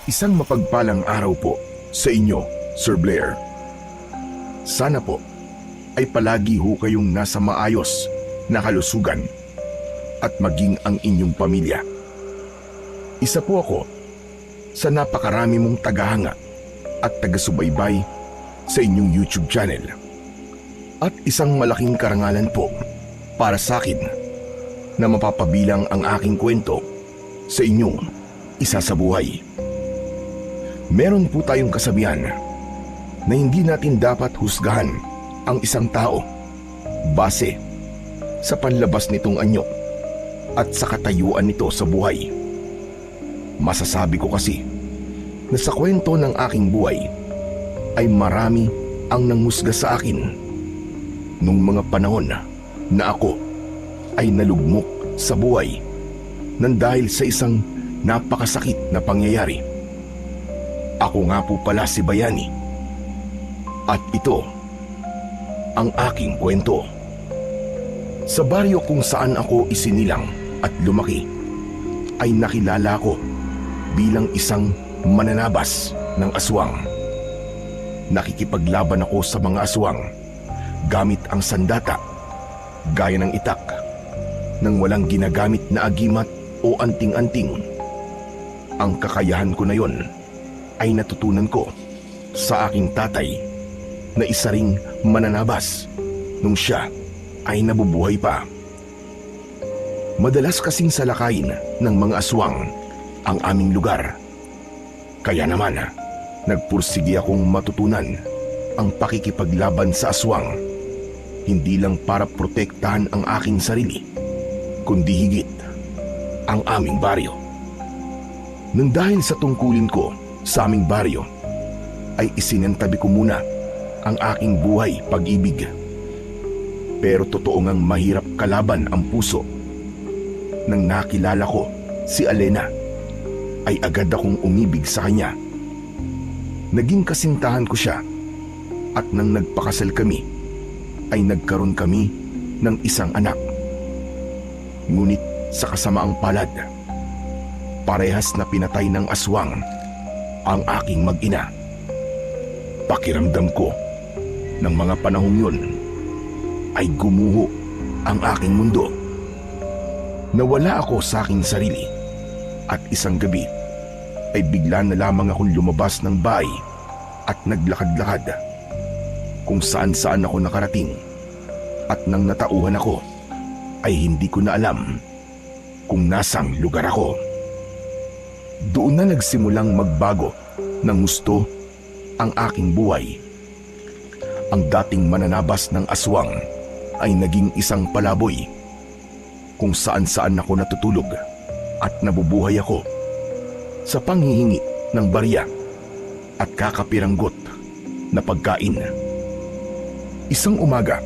Isang mapagpalang araw po sa inyo, Sir Blair. Sana po ay palagi ho kayong nasa maayos na kalusugan at maging ang inyong pamilya. Isa po ako sa napakarami mong tagahanga at taga-subaybay sa inyong YouTube channel. At isang malaking karangalan po para sa akin na mapapabilang ang aking kwento sa inyong isa sa buhay. Meron po tayong kasabihan na hindi natin dapat husgahan ang isang tao base sa panlabas nitong anyo at sa katayuan nito sa buhay. Masasabi ko kasi na sa kwento ng aking buhay ay marami ang nanghusga sa akin nung mga panahon na ako ay nalugmok sa buhay nang dahil sa isang napakasakit na pangyayari. Ako nga po pala si Bayani at ito ang aking kwento. Sa baryo kung saan ako isinilang at lumaki ay nakilala ko bilang isang mananabas ng aswang. Nakikipaglaban ako sa mga aswang gamit ang sandata gaya ng itak nang walang ginagamit na agimat o anting-anting. Ang kakayahan ko na yon ay natutunan ko sa aking tatay na isa ring mananabas nung siya ay nabubuhay pa. Madalas kasing salakayin ng mga aswang ang aming lugar. Kaya naman, nagpursige akong matutunan ang pakikipaglaban sa aswang, hindi lang para protektahan ang aking sarili, kundi higit ang aming baryo. Nang dahil sa tungkulin ko sa aming baryo, ay isinantabi ko muna ang aking buhay pag-ibig. Pero totoo ngang mahirap kalaban ang puso. Nang nakilala ko si Alena, ay agad akong umibig sa kanya. Naging kasintahan ko siya at nang nagpakasal kami, ay nagkaroon kami ng isang anak. Ngunit sa kasamaang palad, parehas na pinatay ng aswang ang aking mag-ina. Pakiramdam ko ng mga panahong yun ay gumuho ang aking mundo. Nawala ako sa aking sarili at isang gabi ay bigla na lamang akong lumabas ng bahay at naglakad-lakad kung saan-saan ako nakarating, at nang natauhan ako ay hindi ko na alam kung nasang lugar ako. Doon na nagsimulang magbago ng gusto ang aking buhay. Ang dating mananabas ng aswang ay naging isang palaboy kung saan-saan ako natutulog at nabubuhay ako sa panghihingi ng barya at kakapiranggot na pagkain. Isang umaga,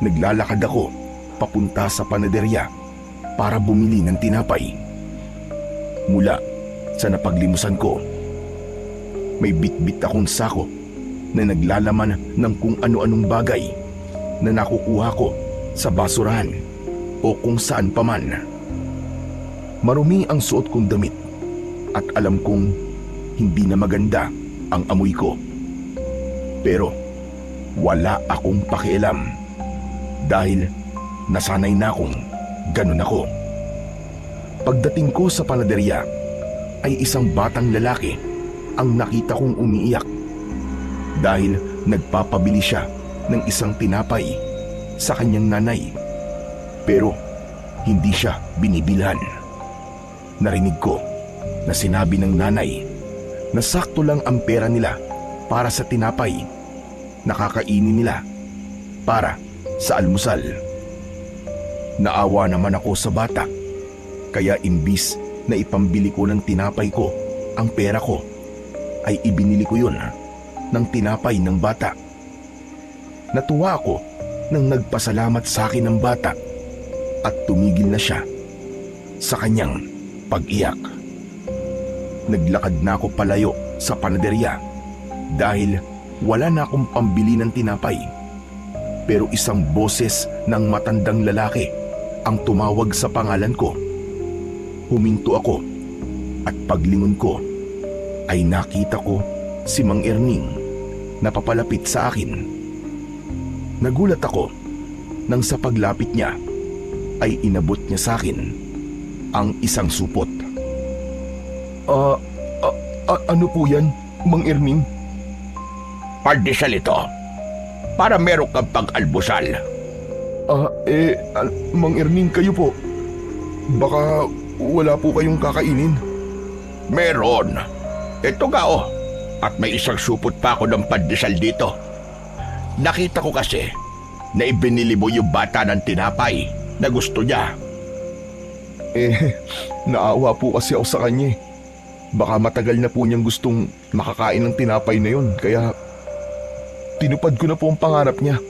naglalakad ako papunta sa panaderya para bumili ng tinapay. Mula sa napaglimusan ko, may bitbit akong sako na naglalaman ng kung ano-anong bagay na nakukuha ko sa basurahan o kung saan paman. Marumi ang suot kong damit at alam kong hindi na maganda ang amoy ko. Pero wala akong pakialam dahil nasanay na akong ganun ako. Pagdating ko sa panaderya ay isang batang lalaki ang nakita kong umiiyak dahil nagpapabili siya ng isang tinapay sa kanyang nanay, pero hindi siya binibilhan. Narinig ko na sinabi ng nanay na sakto lang ang pera nila para sa tinapay na kakainin nila para sa almusal. Naawa naman ako sa bata, kaya imbis na ipambili ko ng tinapay ko ang pera ko, ay ibinili ko yun ng tinapay ng bata. Natuwa ako nang nagpasalamat sa akin ng bata at tumigil na siya sa kanyang pag-iyak. Naglakad na ako palayo sa panaderya dahil wala na akong pambili ng tinapay. Pero isang boses ng matandang lalaki ang tumawag sa pangalan ko. Huminto ako at paglingon ko ay nakita ko si Mang Erning na papalapit sa akin. Nagulat ako nang sa paglapit niya ay inabot niya sa akin ang isang supot. Ano po yan, Mang Erning? Pandesal ito. Para meron kang pag-almusal. Mang Erning, kayo po. Baka wala po kayong kakainin. Meron. Ito nga oh. At may isang supot pa ako ng pandesal dito. Nakita ko kasi na ibinili mo yung bata ng tinapay na gusto niya. Naawa po kasi ako sa kanya. Baka matagal na po niyang gustong makakain ng tinapay na yun, kaya tinupad ko na po ang pangarap niya.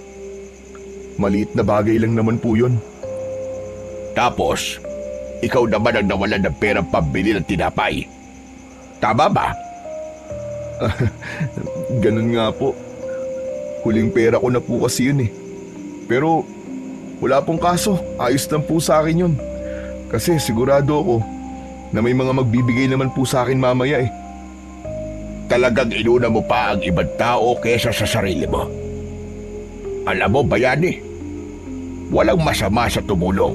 Maliit na bagay lang naman po yun. Tapos, ikaw naman ang nawalan ng perang pambili ng tinapay. Tama ba? Ganun nga po. Huling pera ko na po kasi yun eh. Pero wala pong kaso, ayos lang po sa akin yun. Kasi sigurado ako na may mga magbibigay naman po sa akin mamaya eh. Talagang inuna mo pa ang ibang tao kesa sa sarili mo. Alam mo, bayani, walang masama sa tumulong.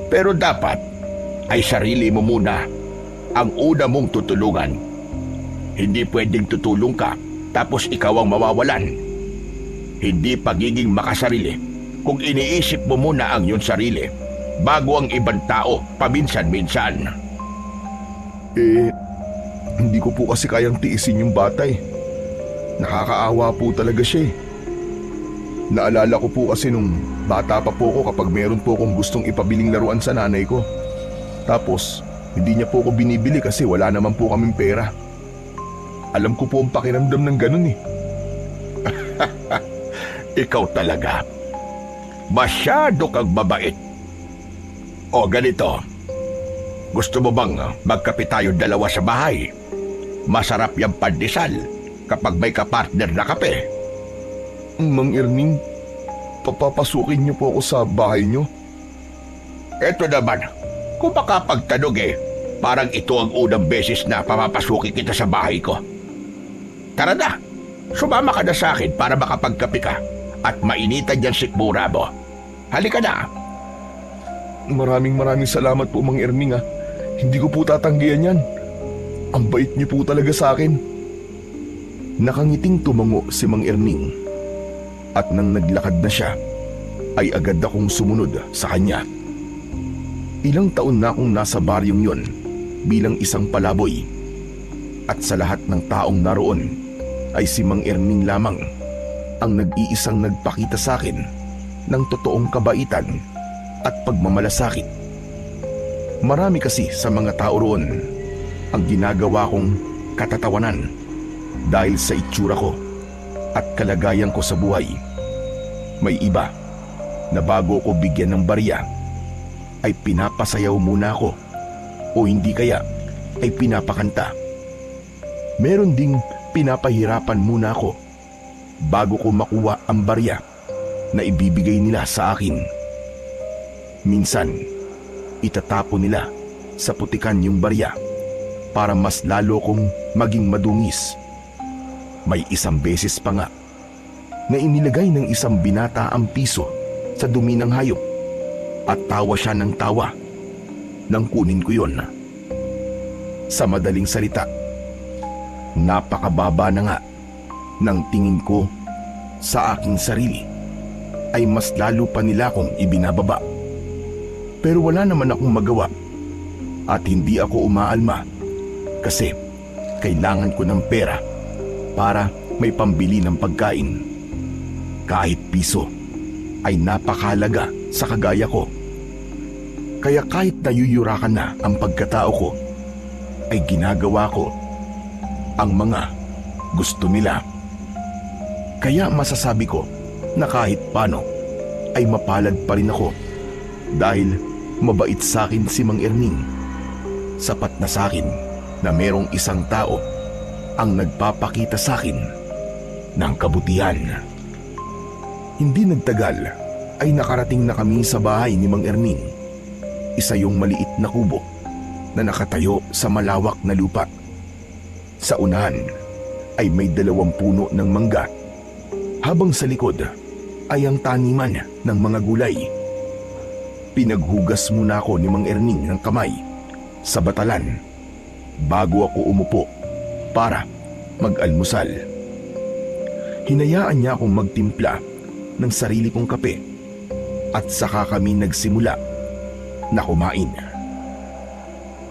Pero dapat ay sarili mo muna ang una mong tutulungan. Hindi pwedeng tutulong ka tapos ikaw ang mawawalan. Hindi pagiging makasarili kung iniisip mo muna ang iyong sarili bago ang ibang tao paminsan-minsan. Hindi ko po kasi kayang tiisin yung bata eh. Nakakaawa po talaga siya eh. Naalala ko po kasi nung bata pa po ko kapag meron po akong gustong ipabiling laruan sa nanay ko. Tapos, hindi niya po ako binibili kasi wala naman po kaming pera. Alam ko po ang pakiramdam ng ganun eh. Ikaw talaga. Masyado kang mabait. O ganito. Gusto mo bang magkape tayo dalawa sa bahay? Masarap yung pandesal kapag may kapartner na kape. Mang Erning, papapasukin niyo po ako sa bahay niyo? Eto naman, kung makapagtanong parang ito ang unang beses na papapasukin kita sa bahay ko. Tara na, sumama ka na sa akin para makapagkape ka at mainitan yung sikmura mo. Halika na. Maraming salamat po, Mang Erning ah. Hindi ko po tatanggihan yan. Ang bait niyo po talaga sa akin. Nakangiting tumango si Mang Erning. At nang naglakad na siya, ay agad akong sumunod sa kanya. Ilang taon na akong nasa baryong yon bilang isang palaboy. At sa lahat ng taong naroon, ay si Mang Erning lamang ang nag-iisang nagpakita sa akin ng totoong kabaitan at pagmamalasakit. Marami kasi sa mga tao roon ang ginagawa kong katatawanan dahil sa itsura ko at kalagayan ko sa buhay. May iba na bago ko bigyan ng barya ay pinapasayaw muna ako o hindi kaya ay pinapakanta. Meron ding pinapahirapan muna ako bago ko makuha ang barya na ibibigay nila sa akin. Minsan, itatapon nila sa putikan yung barya para mas lalo kong maging madungis. May isang beses pa nga na inilagay ng isang binata ang piso sa dumi ng hayop at tawa siya ng tawa nang kunin ko yon. Sa madaling salita, napakababa na nga ng tingin ko sa aking sarili ay mas lalo pa nila akong ibinababa. Pero wala naman akong magawa at hindi ako umaalma kasi kailangan ko ng pera para may pambili ng pagkain. Kahit piso ay napakahalaga sa kagaya ko. Kaya kahit nayuyurakan na ang pagkatao ko, ay ginagawa ko ang mga gusto nila. Kaya masasabi ko na kahit paano ay mapalad pa rin ako dahil mabait sa akin si Mang Erning. Sapat na sa akin na merong isang tao ang nagpapakita sa akin ng kabutihan. Hindi nagtagal ay nakarating na kami sa bahay ni Mang Erning. Isa yung maliit na kubo na nakatayo sa malawak na lupa. Sa unahan ay may 2 puno ng mangga, habang sa likod ay ang taniman ng mga gulay. Pinaghugas muna ako ni Mang Erning ng kamay sa batalan bago ako umupo para mag-almusal. Hinayaan niya akong magtimpla ng sarili kong kape at saka kami nagsimula na kumain.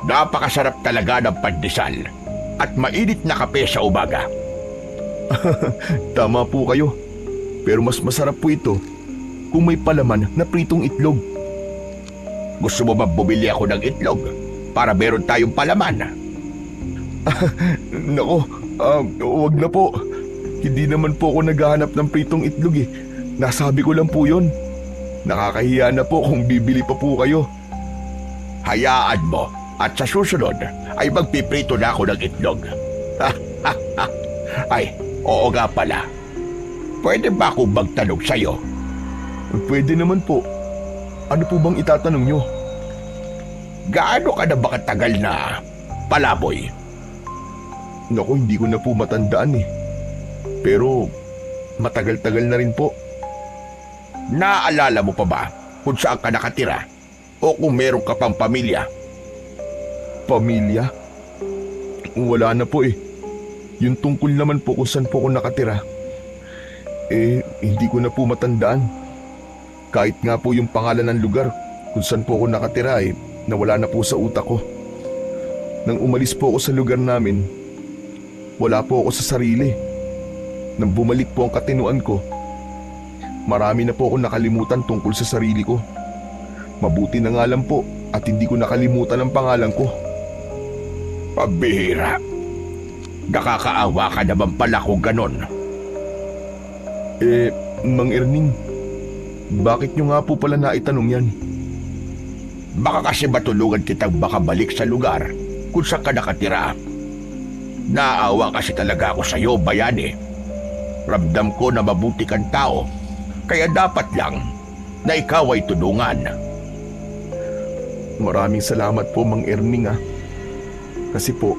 Napakasarap talaga ng pandesal at mainit na kape sa umaga. Tama po kayo. Pero mas masarap po ito kung may palaman na pritong itlog. Gusto mo ba bumili ako ng itlog para meron tayong palaman? Nako, wag na po. Hindi naman po ako naghahanap ng pritong itlog eh. Nasabi ko lang po yon. Nakakahiya na po kung bibili pa po kayo. Hayaan mo at sa susunod ay magpiprito na ako ng itlog. Ay, oo nga pala. Pwede ba akong magtanong sa'yo? Pwede naman po. Ano po bang itatanong nyo? Gaano ka na ba katagal na palaboy? Naku, hindi ko na po matandaan eh. Pero matagal-tagal na rin po. Naaalala mo pa ba kung saan ka nakatira? O kung meron ka pang pamilya? Pamilya? Wala na po eh. Yung tungkol naman po kung saan po ako nakatira. Hindi ko na po matandaan. Kahit nga po yung pangalan ng lugar kung saan po ako nakatira nawala na po sa utak ko. Nang umalis po ako sa lugar namin, wala po ako sa sarili. Nang bumalik po ang katinuan ko, marami na po ako nakalimutan tungkol sa sarili ko. Mabuti na nga lang po at hindi ko nakalimutan ang pangalan ko. Pabihira. Nakakaawa ka naman pala kung ganon. Mang Erning, bakit nyo nga po pala naitanong yan? Baka kasi matulungan kitang makabalik sa lugar kung saan ka nakatira. Naawa kasi talaga ako sa'yo, bayani. Ramdam ko na mabuti kang tao, kaya dapat lang na ikaw ay tulungan. Maraming salamat po, Mang Erning ah. Kasi po,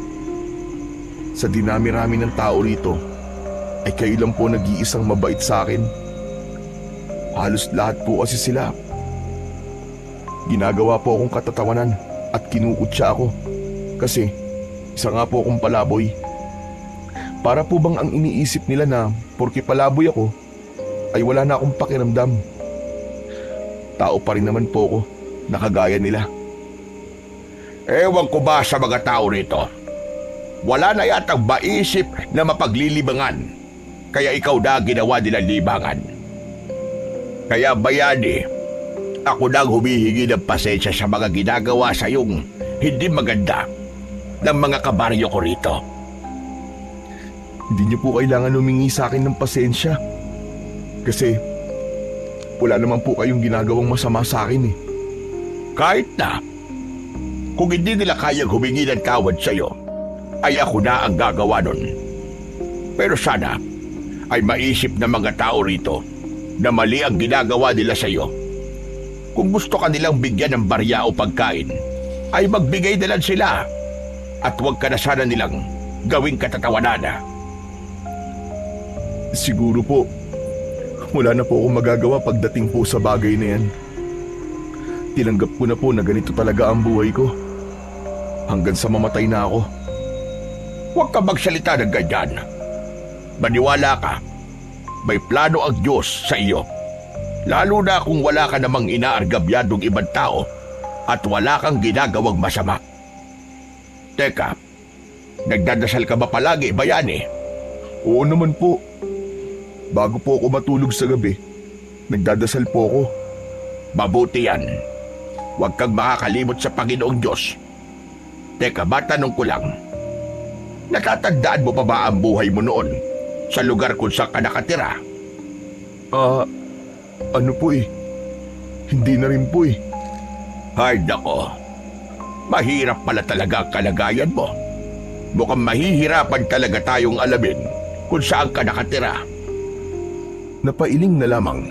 sa dinami-rami ng tao rito, ay kayo lang po nag-iisang mabait sa akin. Halos lahat po kasi sila. Ginagawa po akong katatawanan at kinukutya ako. Kasi isa nga po akong palaboy. Para po bang ang iniisip nila na porke palaboy ako, ay wala na akong pakiramdam. Tao pa rin naman po ako, nakagaya nila. Ewan ko ba sa mga tao rito? Wala na yatang maisip na mapaglilibangan, kaya ikaw na ginawa nila libangan. Kaya bayani, ako nang humihingi ng pasensya sa mga ginagawa sa iyong hindi maganda ng mga kabaryo ko rito. Hindi niyo po kailangan humingi sa akin ng pasensya. Kasi wala naman po kayong ginagawang masama sa akin eh. Kahit na, kung hindi nila kayang humingi ng tawad sa iyo, ay ako na ang gagawa nun. Pero sana ay maisip ng mga tao rito na mali ang ginagawa nila sa iyo. Kung gusto ka nilang bigyan ng barya o pagkain, ay magbigay na lang sila at huwag ka na sana nilang gawing katatawanan. Siguro po, wala na po akong magagawa pagdating po sa bagay na yan. Tinanggap ko na po na ganito talaga ang buhay ko. Hanggang sa mamatay na ako. Huwag ka magsalita ng ganyan. Maniwala ka, may plano ang Diyos sa iyo. Lalo na kung wala ka namang inaargabyadong ibang tao at wala kang ginagawang masama. Teka, nagdadasal ka ba palagi, bayani? Oo naman po. Bago po ako matulog sa gabi, nagdadasal po ako. Mabuti yan. Huwag kang makakalimot sa Panginoong Diyos. Teka, matanong ko lang. Natatandaan mo pa ba ang buhay mo noon sa lugar kung saan ka nakatira? Ano po eh? Hindi na rin po eh. Ay, nako. Mahirap pala talaga ang kalagayan mo. Mukhang mahihirapan talaga tayong alamin kung saan ka nakatira. Napailing na lamang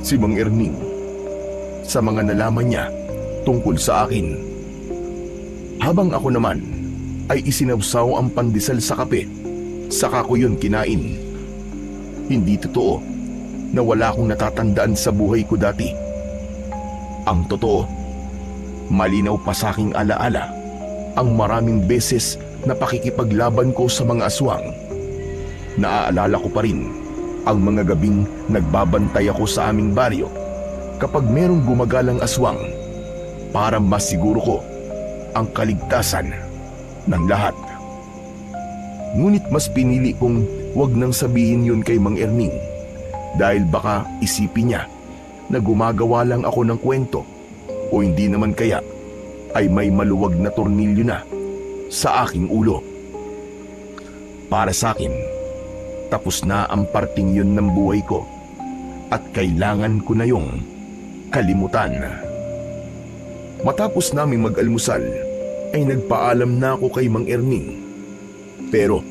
si Mang Erning sa mga nalaman niya tungkol sa akin. Habang ako naman ay isinawsaw ang pandesal sa kape, saka ko yun kinain. Hindi totoo na wala akong natatandaan sa buhay ko dati. Ang totoo, malinaw pa sa aking alaala ang maraming beses na pakikipaglaban ko sa mga aswang. Naaalala ko pa rin ang mga gabing nagbabantay ako sa aming baryo kapag merong gumagalang aswang para masiguro ko ang kaligtasan ng lahat. Ngunit mas pinili kong wag nang sabihin yun kay Mang Erning dahil baka isipin niya na gumagawa lang ako ng kwento o hindi naman kaya ay may maluwag na tornilyo na sa aking ulo. Para sa akin, tapos na ang parting yun ng buhay ko at kailangan ko na yung kalimutan. Matapos naming mag-almusal ay nagpaalam na ako kay Mang Erning. Pero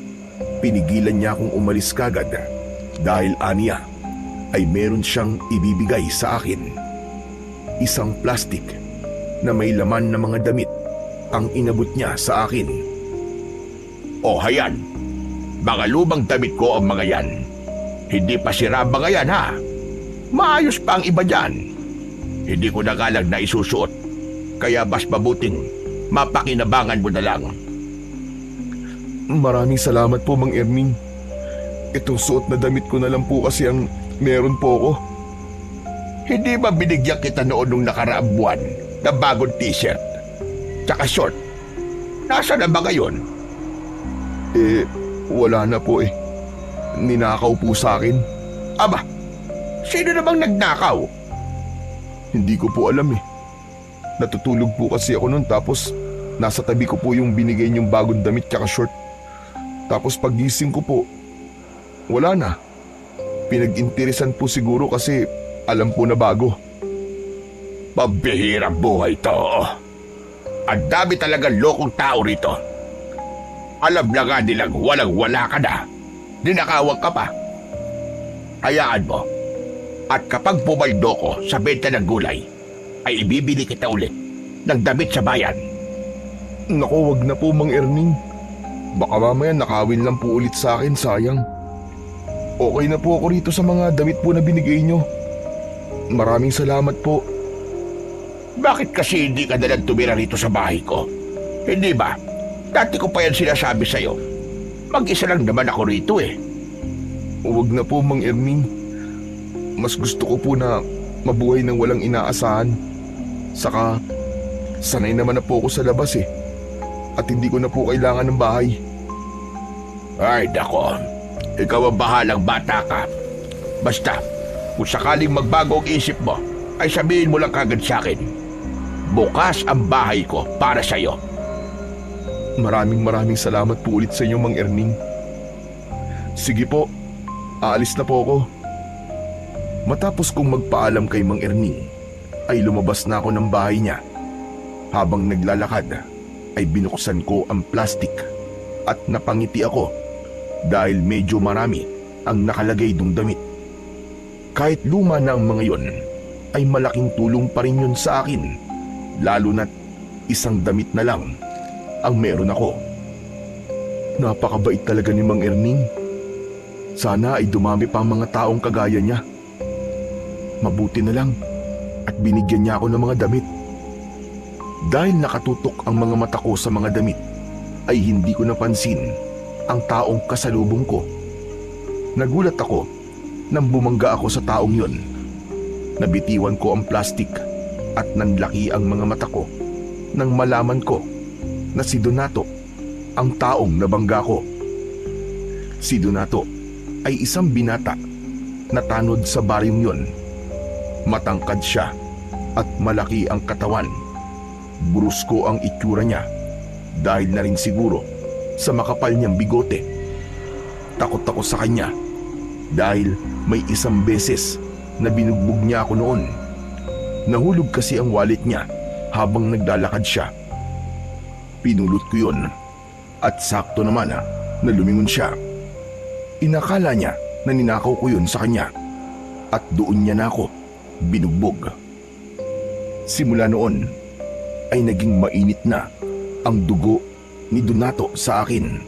pinigilan niya akong umalis kagad dahil aniya ay meron siyang ibibigay sa akin. Isang plastik na may laman na mga damit ang inabot niya sa akin. O hayan, mga lumang damit ko ang mga yan. Hindi pa sira mga yan ha. Maayos pa ang iba dyan. Hindi ko na galang na isusuot. Kaya mas mabuting mapakinabangan mo na lang. Maraming salamat po, Mang Erning. Itong suot na damit ko na lang po kasi ang meron po ako. Hindi ba binigyan kita noon nung nakaraang buwan na bagong t-shirt? Tsaka short. Nasaan na ba ngayon? Wala na po eh. Ninakaw po sa akin. Aba, sino namang nagnakaw? Hindi ko po alam eh. Natutulog po kasi ako noon tapos nasa tabi ko po yung binigay niyong bagong damit tsaka short. Tapos pagising ko po, wala na. Pinag-interesan po siguro kasi alam po na bago. Pambihirang buhay to. Ang dami talagang lokong tao rito. Alam na nga nilang walang-wala ka na. Ninakawag ka pa. Hayaan mo. At kapag pumaldo ko sa benta ng gulay, ay ibibili kita ulit ng damit sa bayan. Naku, wag na po, Mang Erning. Baka mamaya nakawin lang po ulit sa akin, sayang. Okay na po ako rito sa mga damit po na binigay nyo. Maraming salamat po. Bakit kasi hindi ka nalang tumira rito sa bahay ko? Hindi ba? Dati ko pa yan sinasabi sa'yo. Mag-isa lang naman ako rito eh. Huwag na po, Mang Erning. Mas gusto ko po na mabuhay ng walang inaasahan. Saka, sanay naman na po ako sa labas eh. At hindi ko na po kailangan ng bahay. Ay, dako. Ikaw ang bahalang bata ka. Basta, kung sakaling magbago ang isip mo, ay sabihin mo lang kagad sa akin. Bukas ang bahay ko para sa'yo. Maraming salamat po ulit sa inyo, Mang Erning. Sige po, aalis na po ako. Matapos kong magpaalam kay Mang Erning, ay lumabas na ako ng bahay niya. Habang naglalakad, ay binuksan ko ang plastik at napangiti ako dahil medyo marami ang nakalagay dong damit. Kahit luma na ang mga yon, ay malaking tulong pa rin yun sa akin, lalo na't isang damit na lang ang meron ako. Napakabait talaga ni Mang Erning. Sana ay dumami pa ang mga taong kagaya niya. Mabuti na lang at binigyan niya ako ng mga damit. Dahil nakatutok ang mga mata ko sa mga damit, ay hindi ko napansin ang taong kasalubong ko. Nagulat ako nang bumangga ako sa taong yun. Nabitiwan ko ang plastik at nanlaki ang mga mata ko nang malaman ko na si Donato ang taong nabangga ko. Si Donato ay isang binata na tanod sa baryong yun. Matangkad siya at malaki ang katawan. Brusko ang itsura niya dahil na rin siguro sa makapal niyang bigote. Takot ako sa kanya dahil may isang beses na binugbog niya ako noon. Nahulog kasi ang wallet niya habang naglalakad siya. Pinulot ko yun at sakto naman na lumingon siya. Inakala niya na ninakaw ko yun sa kanya at doon niya na ako binugbog. Simula noon ay naging mainit na ang dugo ni Donato sa akin.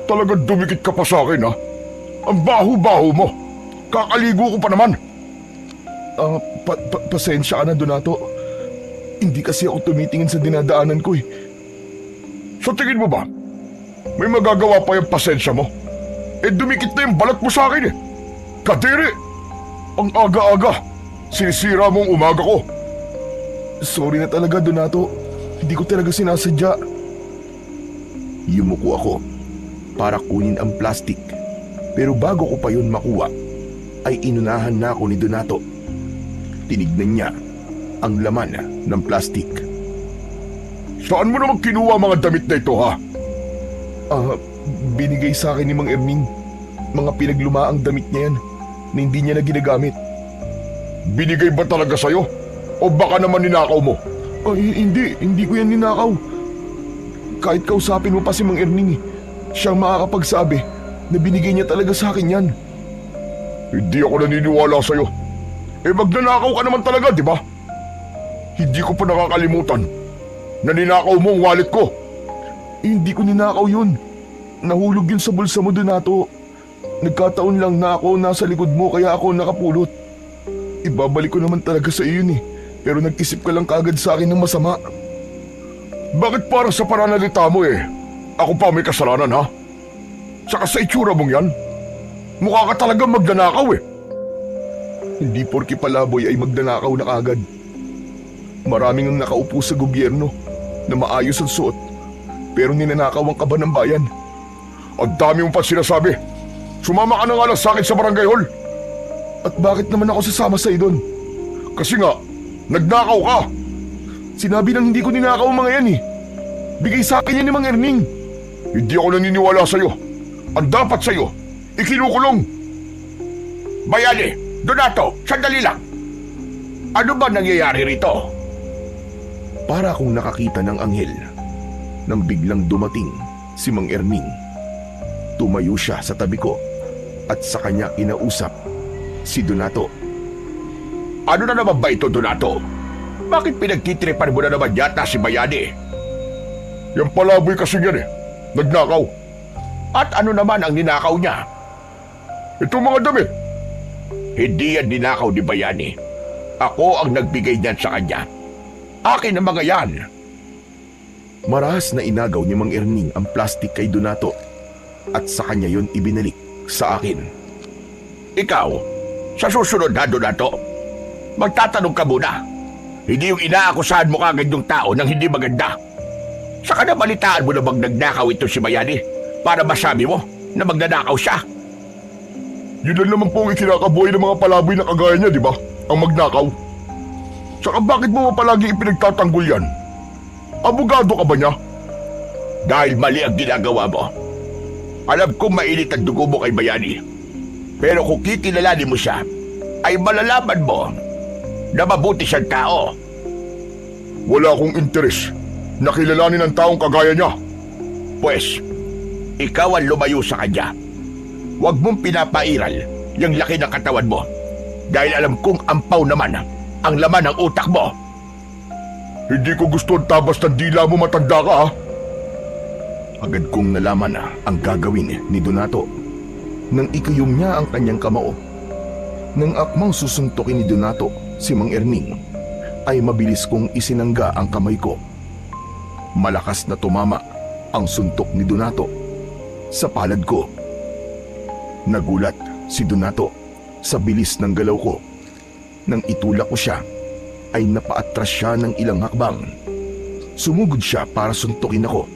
Talagang dumikit ka pa sa akin, ha? Ang baho-baho mo. Kakaligo ko pa naman. Pasensya ka na, Donato. Hindi kasi ako tumitingin sa dinadaanan ko eh. Sa tingin mo ba, may magagawa pa yung pasensya mo? Dumikit na yung balat mo sa akin, eh. Kadiri! Ang aga-aga, sinisira mo ang umaga ko. Sorry na talaga, Donato. Hindi ko talaga sinasadya. Yumuko ako para kunin ang plastic. Pero bago ko pa yun makuha, ay inunahan na ako ni Donato. Tinignan niya ang laman ng plastic. Saan mo naman kinuha mga damit na ito, ha? Binigay sa akin ni Mang Erning. Mga pinaglumaang damit niya yan na hindi niya na ginagamit. Binigay ba talaga sa'yo? O baka naman ninakaw mo? Hindi ko yan ninakaw. Kahit kausapin mo pa si Mang Erning, siyang makakapagsabi na binigay niya talaga sa akin yan. Hindi ako naniniwala sa'yo. Magnanakaw ka naman talaga, di ba? Hindi ko pa nakakalimutan na ninakaw mo ang wallet ko. Hindi ko ninakaw yun. Nahulog yun sa bulsa mo, Donato. Nagkataon lang na ako nasa likod mo kaya ako nakapulot. Ibabalik ko naman talaga sa iyo yun eh. Pero nag-isip ka lang kaagad sa akin ng masama. Bakit parang sa pananalita mo ako pa may kasalanan, ha? Saka sa itsura mong yan, mukha ka talagang magnanakaw Hindi porki palaboy ay magnanakaw na kaagad. Maraming ang nakaupo sa gobyerno na maayos ang suot pero ninanakaw ang kaban ng bayan. Ang dami mo pa sinasabi. Sumama ka na nga lang sa akin sa barangay hall. At bakit naman ako sasama sa doon? Kasi nga, nagnakaw ka. Sinabi nang hindi ko ninakaw ang mga yan eh. Bigay sa akin yan ni Mang Erning. Hindi ako naniniwala sa'yo. Ang dapat sa'yo, ikinukulong. Bayani, Donato, sandali lang. Ano ba nangyayari rito? Para akong nakakita ng anghel nang biglang dumating si Mang Erning. Tumayo siya sa tabi ko at sa kanya kinausap si Donato. Ano na naman ba ito, Donato? Bakit pinagtitripan mo na naman yata si Bayani? Yung palaboy kasi yan nagnakaw. At ano naman ang ninakaw niya? Itong mga damit. Hindi yan ninakaw ni Bayani. Ako ang nagbigay niyan sa kanya. Akin ang mga yan. Marahas na inagaw ni Mang Erning ang plastic kay Donato at sa kanya yon ibinalik sa akin. Ikaw, sa susunod na, Donato, magtatanong ka muna. Hindi yung inaakusahan mo kagad yung tao nang hindi maganda. Saka nabalitaan mo na bang nagnakaw ito si Bayani para masabi mo na magnanakaw siya. Yun lang naman po ang ikinakabuhay ng mga palaboy na kagaya niya, di ba? Ang magnakaw. Saka bakit mo palagi ipinagtatanggol yan? Abogado ka ba niya? Dahil mali ang ginagawa mo. Alam kong mainit ang dugo mo kay Bayani. Pero kung kikilalanin mo siya, ay malalaman mo na mabuti siyang tao. Wala akong interes na kilalanin ang taong kagaya niya. Pwes, ikaw ang lumayo sa kanya. Huwag mong pinapairal yung laki ng katawan mo. Dahil alam kong ampaw naman ang laman ng utak mo. Hindi ko gusto ang tabas ng dila mo, matanda ka, ha? Agad kong nalaman na ang gagawin ni Donato nang ikuyom niya ang kanyang kamao. Nang akmang susuntukin ni Donato si Mang Erning, ay mabilis kong isinangga ang kamay ko. Malakas na tumama ang suntok ni Donato sa palad ko. Nagulat si Donato sa bilis ng galaw ko. Nang itulak ko siya, ay napaatras siya ng ilang hakbang. Sumugod siya para suntukin ako,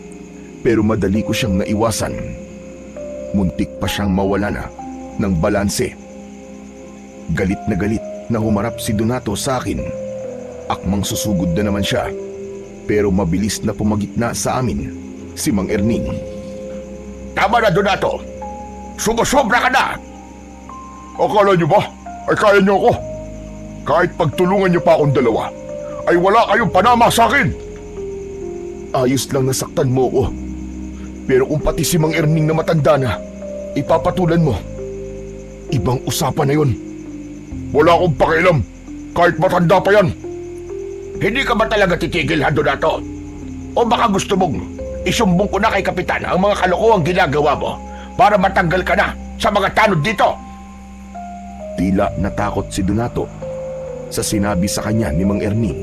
pero madali ko siyang naiwasan. Muntik pa siyang mawala na ng balanse. Galit na humarap si Donato sa akin. Akmang susugod na naman siya, pero mabilis na pumagitna sa amin si Mang Erning. Tama na, Donato! Sumusobra ka na! Akala niyo ba ay kaya niyo ako? Kahit pagtulungan niyo pa akong dalawa, ay wala kayong panama sa akin! Ayos lang nasaktan mo ko. Pero kung pati si Mang Erning na matanda na, ipapatulan mo, ibang usapan na yun. Wala akong pakialam, kahit matanda pa yan. Hindi ka ba talaga titigil, ha, Donato? O baka gusto mong isumbong ko na kay Kapitan ang mga kalokohang ginagawa mo para matanggal ka na sa mga tanod dito. Tila natakot si Donato sa sinabi sa kanya ni Mang Erning.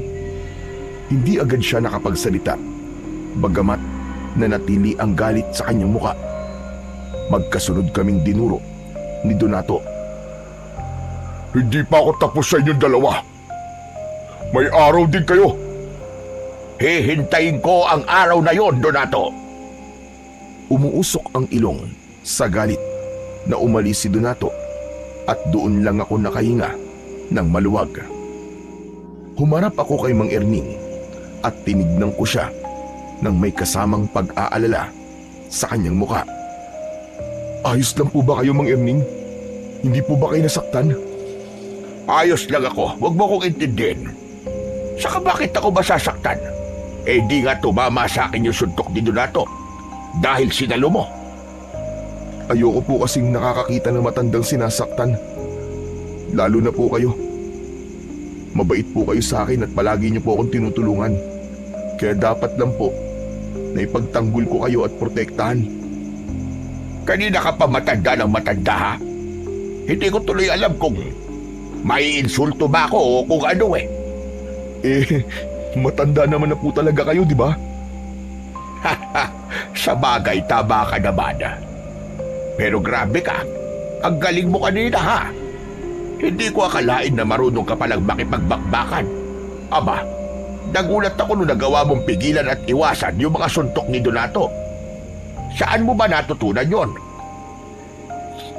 Hindi agad siya nakapagsalita, bagamat nanatili ang galit sa kanyang muka. Magkasunod kaming dinuro ni Donato. Hindi pa ako tapos sa inyong dalawa. May araw din kayo. Hihintayin ko ang araw na yon, Donato. Umuusok ang ilong sa galit na umalis si Donato at doon lang ako nakahinga ng maluwag. Humarap ako kay Mang Erning at tinignan ko siya nang may kasamang pag-aalala sa kanyang muka. Ayos lang po ba kayo, Mang Erning? Hindi po ba kayo nasaktan? Ayos lang ako, huwag mo kong intindihin. Saka bakit ako masasaktan? Eh di nga tumama sa akin yung suntok ni Donato dahil sinalo mo. Ayoko po kasing nakakakita ng matandang sinasaktan. Lalo na po kayo. Mabait po kayo sa akin at palagi niyo po akong tinutulungan. Kaya dapat lang po na ipagtanggol ko kayo at protektahan. Kanina ka pa matanda ng matanda, ha? Hindi ko tuloy alam kung may insulto ba ako o kung ano eh. Matanda naman na po talaga kayo, di ba? Sa bagay, tama ka naman. Pero grabe ka, ang galing mo kanina, ha? Hindi ko akalain na marunong ka palang makipagbakbakan. Aba, nagulat ako nung nagawa mong pigilan at iwasan yung mga suntok ni Donato. Saan mo ba natutunan yon?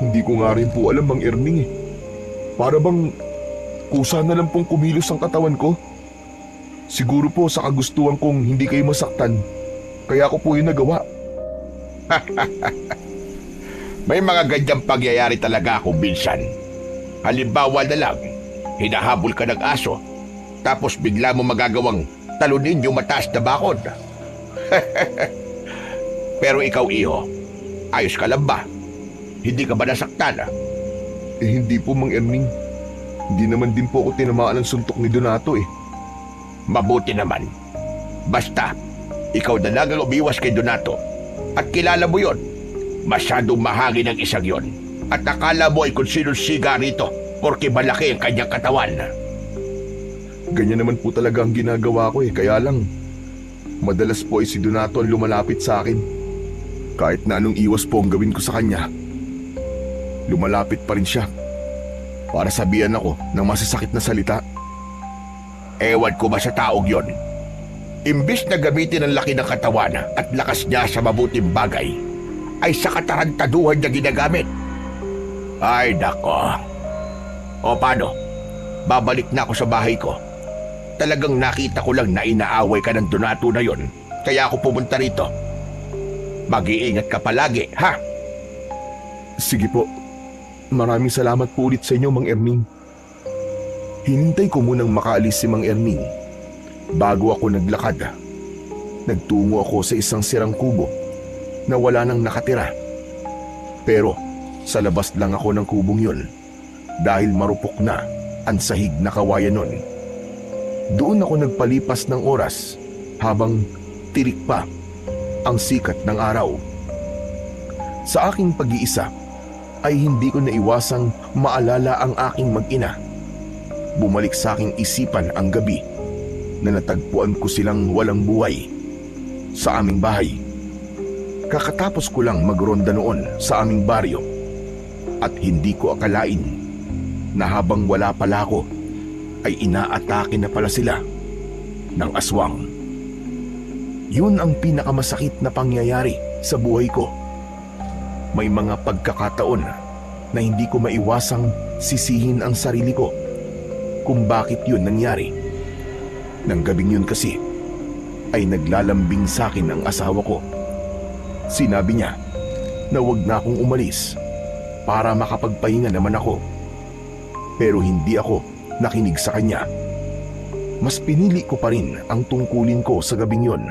Hindi ko nga rin po alam, Mang Erning eh. Para bang kusa na lang pong kumilos ang katawan ko. Siguro po sa kagustuhan kong hindi kayo masaktan, kaya ko po yun nagawa. May mga ganyang pangyayari talaga ako minsan. Halimbawa na lang, hinahabol ka ng aso, tapos bigla mo magagawang talunin yung mataas na bakod. Pero ikaw, iho, ayos ka lang ba? Hindi ka ba nasaktan? Hindi po, Mang Erning. Hindi naman din po ako tinamaan ng suntok ni Donato eh. Mabuti naman. Basta, ikaw na lang ang umiwas kay Donato. At kilala mo yon. Masyadong mahangin ang isang yon. At akala mo ay kung sino siga rito porque malaki ang kanyang katawan. Ganyan naman po talaga ang ginagawa ko eh. Kaya lang, madalas po ay si Donato ang lumalapit sa akin. Kahit na anong iwas po ang gawin ko sa kanya, lumalapit pa rin siya para sabihan ako ng masasakit na salita. Ewan ko ba sa taong yon? Imbis na gamitin ang laki ng katawan at lakas niya sa mabuting bagay, ay sa katarantaduhan niya ginagamit. Ay, nako. O paano? Babalik na ako sa bahay ko. Talagang nakita ko lang na inaaway ka ng Donato na yon, kaya ako pumunta rito. Mag-iingat ka palagi, ha? Sige po. Maraming salamat po ulit sa inyo, Mang Erning. Hinintay ko munang makaalis si Mang Erning bago ako naglakad. Nagtungo ako sa isang sirang kubo na wala nang nakatira. Pero sa labas lang ako ng kubong yun dahil marupok na ang sahig na kawayan nun. Doon ako nagpalipas ng oras habang tirik pa ang sikat ng araw. Sa aking pag-iisa ay hindi ko naiwasang maalala ang aking mag-ina. Bumalik sa aking isipan ang gabi na natagpuan ko silang walang buhay sa aming bahay. Kakatapos ko lang magronda noon sa aming baryo at hindi ko akalain na habang wala pala ako ay inaatake na pala sila ng aswang. Yun ang pinakamasakit na pangyayari sa buhay ko. May mga pagkakataon na hindi ko maiwasang sisihin ang sarili ko kung bakit yun nangyari. Nang gabing yun kasi ay naglalambing sa akin ang asawa ko. Sinabi niya na wag na akong umalis para makapagpahinga naman ako. Pero hindi ako nakinig sa kanya. Mas pinili ko pa rin ang tungkulin ko sa gabing yun.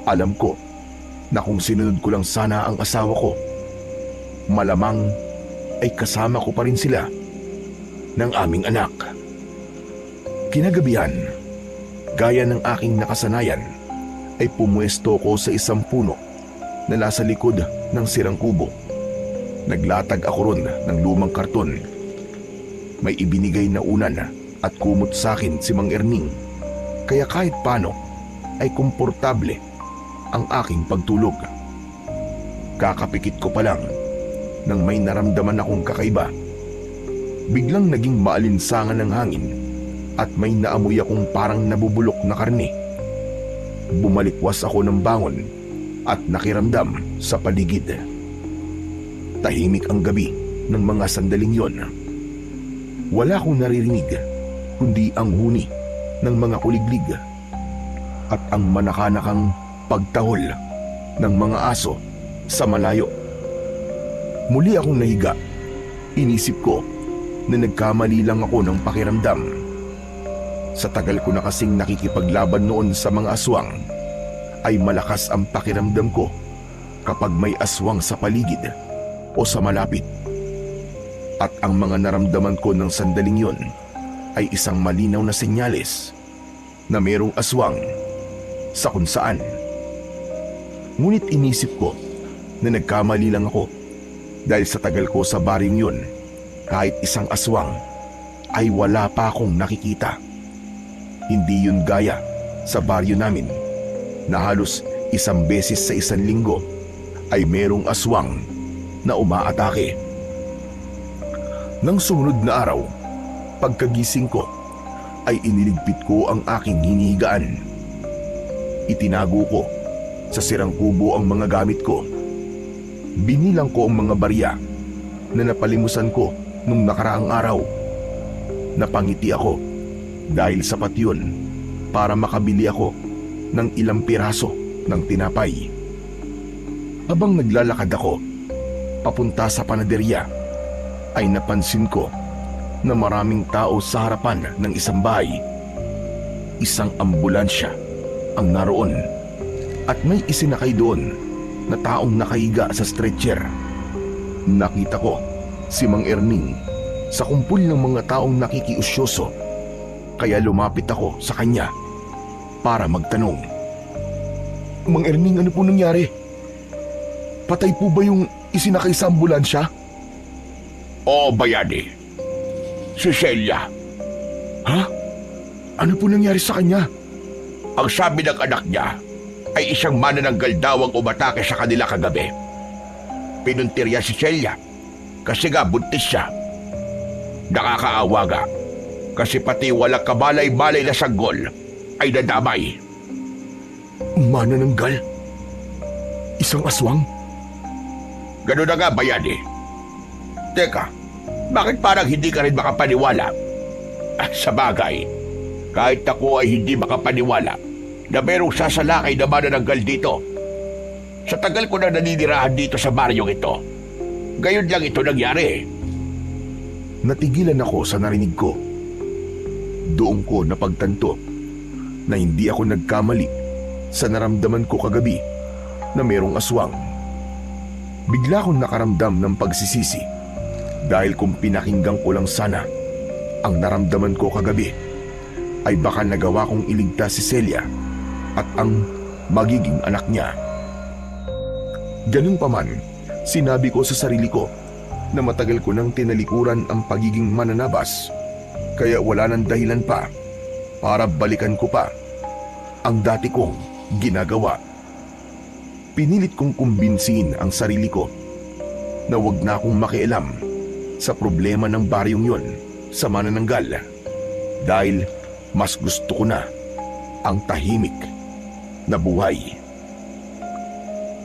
Alam ko na kung sinunod ko lang sana ang asawa ko, malamang ay kasama ko pa rin sila ng aming anak. Kinagabihan, gaya ng aking nakasanayan, ay pumuesto ko sa isang puno na nasa likod ng sirang kubo. Naglatag ako ron ng lumang karton. May ibinigay na unan at kumot sa akin si Mang Erning, kaya kahit paano ay komportable ang aking pagtulog. Kakapikit ko pa lang nang may naramdaman akong kakaiba. Biglang naging maalinsangan ng hangin at may naamoy akong parang nabubulok na karne. Bumalikwas ako ng bangon at nakiramdam sa paligid. Tahimik ang gabi ng mga sandaling yon. Wala akong naririnig kundi ang huni ng mga kuliglig at ang manakanakang pagtahol ng mga aso sa malayo. Muli akong nahiga. Inisip ko na nagkamali lang ako ng pakiramdam. Sa tagal ko na kasing nakikipaglaban noon sa mga aswang, ay malakas ang pakiramdam ko kapag may aswang sa paligid o sa malapit. At ang mga naramdaman ko ng sandaling yon ay isang malinaw na senyales na mayroong aswang sa kung saan. Ngunit inisip ko na nagkamali lang ako dahil sa tagal ko sa baryong yun, kahit isang aswang ay wala pa akong nakikita. Hindi yun gaya sa baryo namin na halos isang beses sa isang linggo ay merong aswang na umaatake. Nang sumunod na araw, pagkagising ko ay iniligpit ko ang aking hinihigaan. Itinago ko sa sirang kubo ang mga gamit ko. Binilang ko ang mga barya na napalimusan ko nung nakaraang araw. Napangiti ako dahil sapat yun para makabili ako ng ilang piraso ng tinapay. Habang naglalakad ako papunta sa panaderya, ay napansin ko na maraming tao sa harapan ng isang bahay. Isang ambulansya ang naroon at may isinakay doon na taong nakahiga sa stretcher. Nakita ko si Mang Erning sa kumpul ng mga taong nakikiusyoso, kaya lumapit ako sa kanya para magtanong. Mang Erning, ano po nangyari? Patay po ba yung isinakay sa ambulansya? Oo, bayani. Si Celia. Ha? Ano po nangyari sa kanya? Ang sabi ng anak niya ay isang manananggal daw ang umatake sa kanila kagabi. Pinuntirya si Celia kasi nga buntis siya. Nakakaawa nga kasi pati walang kamalay-malay na sanggol ay nadamay. Manananggal? Isang aswang? Ganun na nga, bayani. Teka, bakit parang hindi ka rin makapaniwala? Sa bagay, kahit ako ay hindi makapaniwala na merong sasalakay na manananggal dito. Sa tagal ko na naninirahan dito sa baryong ito, gayon lang ito nangyari. Natigilan ako sa narinig ko. Doon ko napagtanto na hindi ako nagkamali sa naramdaman ko kagabi na merong aswang. Bigla akong nakaramdam ng pagsisisi dahil kung pinakinggan ko lang sana ang naramdaman ko kagabi, ay baka nagawa kong iligtas si Celia at ang magiging anak niya. Ganun pa man, sinabi ko sa sarili ko na matagal ko nang tinalikuran ang pagiging mananabas, kaya wala nang dahilan pa para balikan ko pa ang dati kong ginagawa. Pinilit kong kumbinsihin ang sarili ko na wag na akong makialam sa problema ng baryong yon sa manananggal dahil mas gusto ko na ang tahimik na buhay.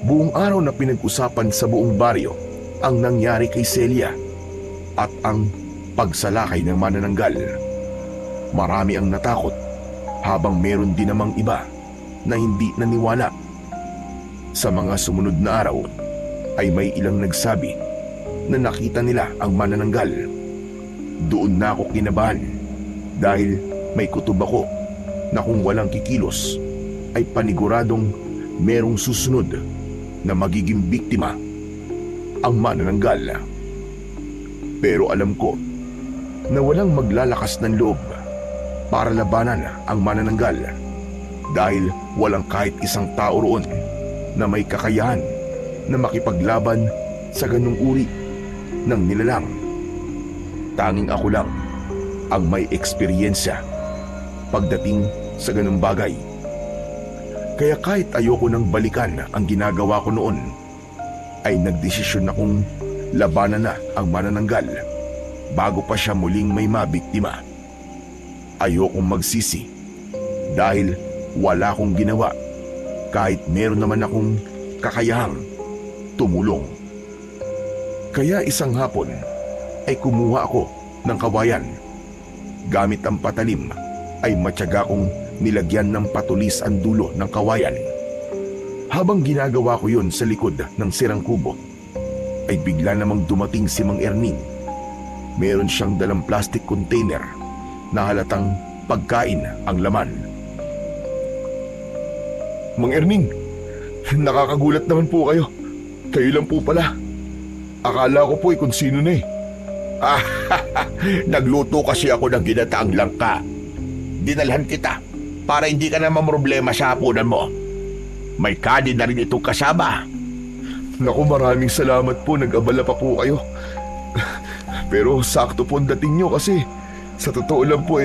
Buong araw na pinag-usapan sa buong baryo ang nangyari kay Celia at ang pagsalakay ng manananggal. Marami ang natakot habang meron din namang iba na hindi naniwala. Sa mga sumunod na araw ay may ilang nagsabi na nakita nila ang manananggal. Doon na ako kinabahan dahil may kutob ako na kung walang kikilos ay paniguradong merong susunod na magiging biktima ang manananggal. Pero alam ko na walang maglalakas ng loob para labanan ang manananggal dahil walang kahit isang tao roon na may kakayahan na makipaglaban sa ganung uri ng nilalang. Tanging ako lang ang may eksperyensya pagdating sa ganung bagay. Kaya kahit ayoko nang balikan ang ginagawa ko noon, ay nagdesisyon akong labanan na ang manananggal bago pa siya muling may mabiktima. Ayokong magsisi dahil wala akong ginawa kahit meron naman akong kakayahang tumulong. Kaya isang hapon ay kumuha ako ng kawayan. Gamit ang patalim ay matyaga kong nilagyan ng patulis ang dulo ng kawayan. Habang ginagawa ko yun sa likod ng sirang kubo, ay bigla namang dumating si Mang Erning. Meron siyang dalang plastic container na halatang pagkain ang laman. Mang Erning, nakakagulat naman po kayo. Kayo lang po pala. Akala ko po kung sino na eh. Nagluto kasi ako ng ginataang langka. Dinalhan kita para hindi ka na mamroblema sa hapunan mo. May kanin na rin itong kasama. Naku, maraming salamat po. Nag-abala pa po kayo. Pero sakto po ang dating nyo kasi sa totoo lang po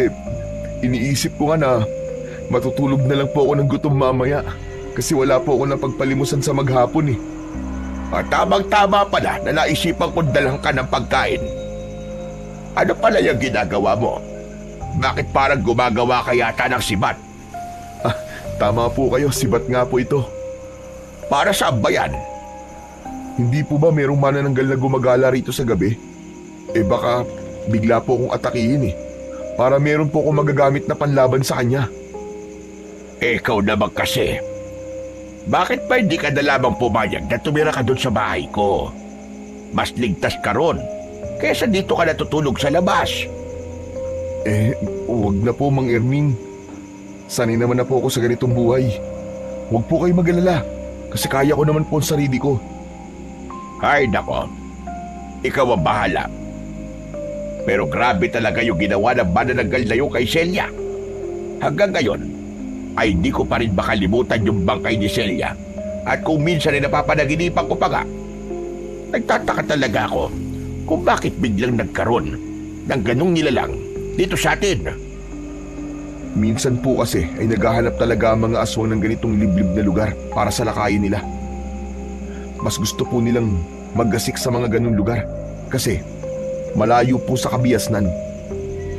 iniisip ko nga na matutulog na lang po ako ng gutom mamaya kasi wala po ako ng pagpalimusan sa maghapon eh. Tamang-tama pala na naisipan kong dalang ka ng pagkain. Ano pala yung ginagawa mo? Bakit parang gumagawa ka yata ng sibat? Tama po kayo, sibat nga po ito. Para saan ba yan? Hindi po ba merong manananggal na gumagala rito sa gabi? Baka bigla po akong atakihin eh. Para meron po akong magagamit na panlaban sa kanya. Ikaw naman kasi. Bakit pa hindi ka na lamang pumayag na tumira ka doon sa bahay ko? Mas ligtas ka ron kaysa dito ka natutulog sa labas. Huwag na po, Mang Erning. Sanay naman na po ako sa ganitong buhay. Huwag po kayo mag-alala kasi kaya ko naman po ang sarili ko. Ay nako, ikaw ang bahala. Pero grabe talaga yung ginawa ng manananggal na yun kay Celia. Hanggang ngayon, ay di ko pa rin makalimutan yung bangkay ni Celia. At kung minsan ay napapanaginipan ko pa nga, nagtataka talaga ako kung bakit biglang nagkaroon ng ganung nilalang dito sa atin. Minsan po kasi ay naghahanap talaga ang mga aswang ng ganitong liblib na lugar para sa lakayin nila. Mas gusto po nilang maggasik sa mga ganung lugar kasi malayo po sa kabiasnan.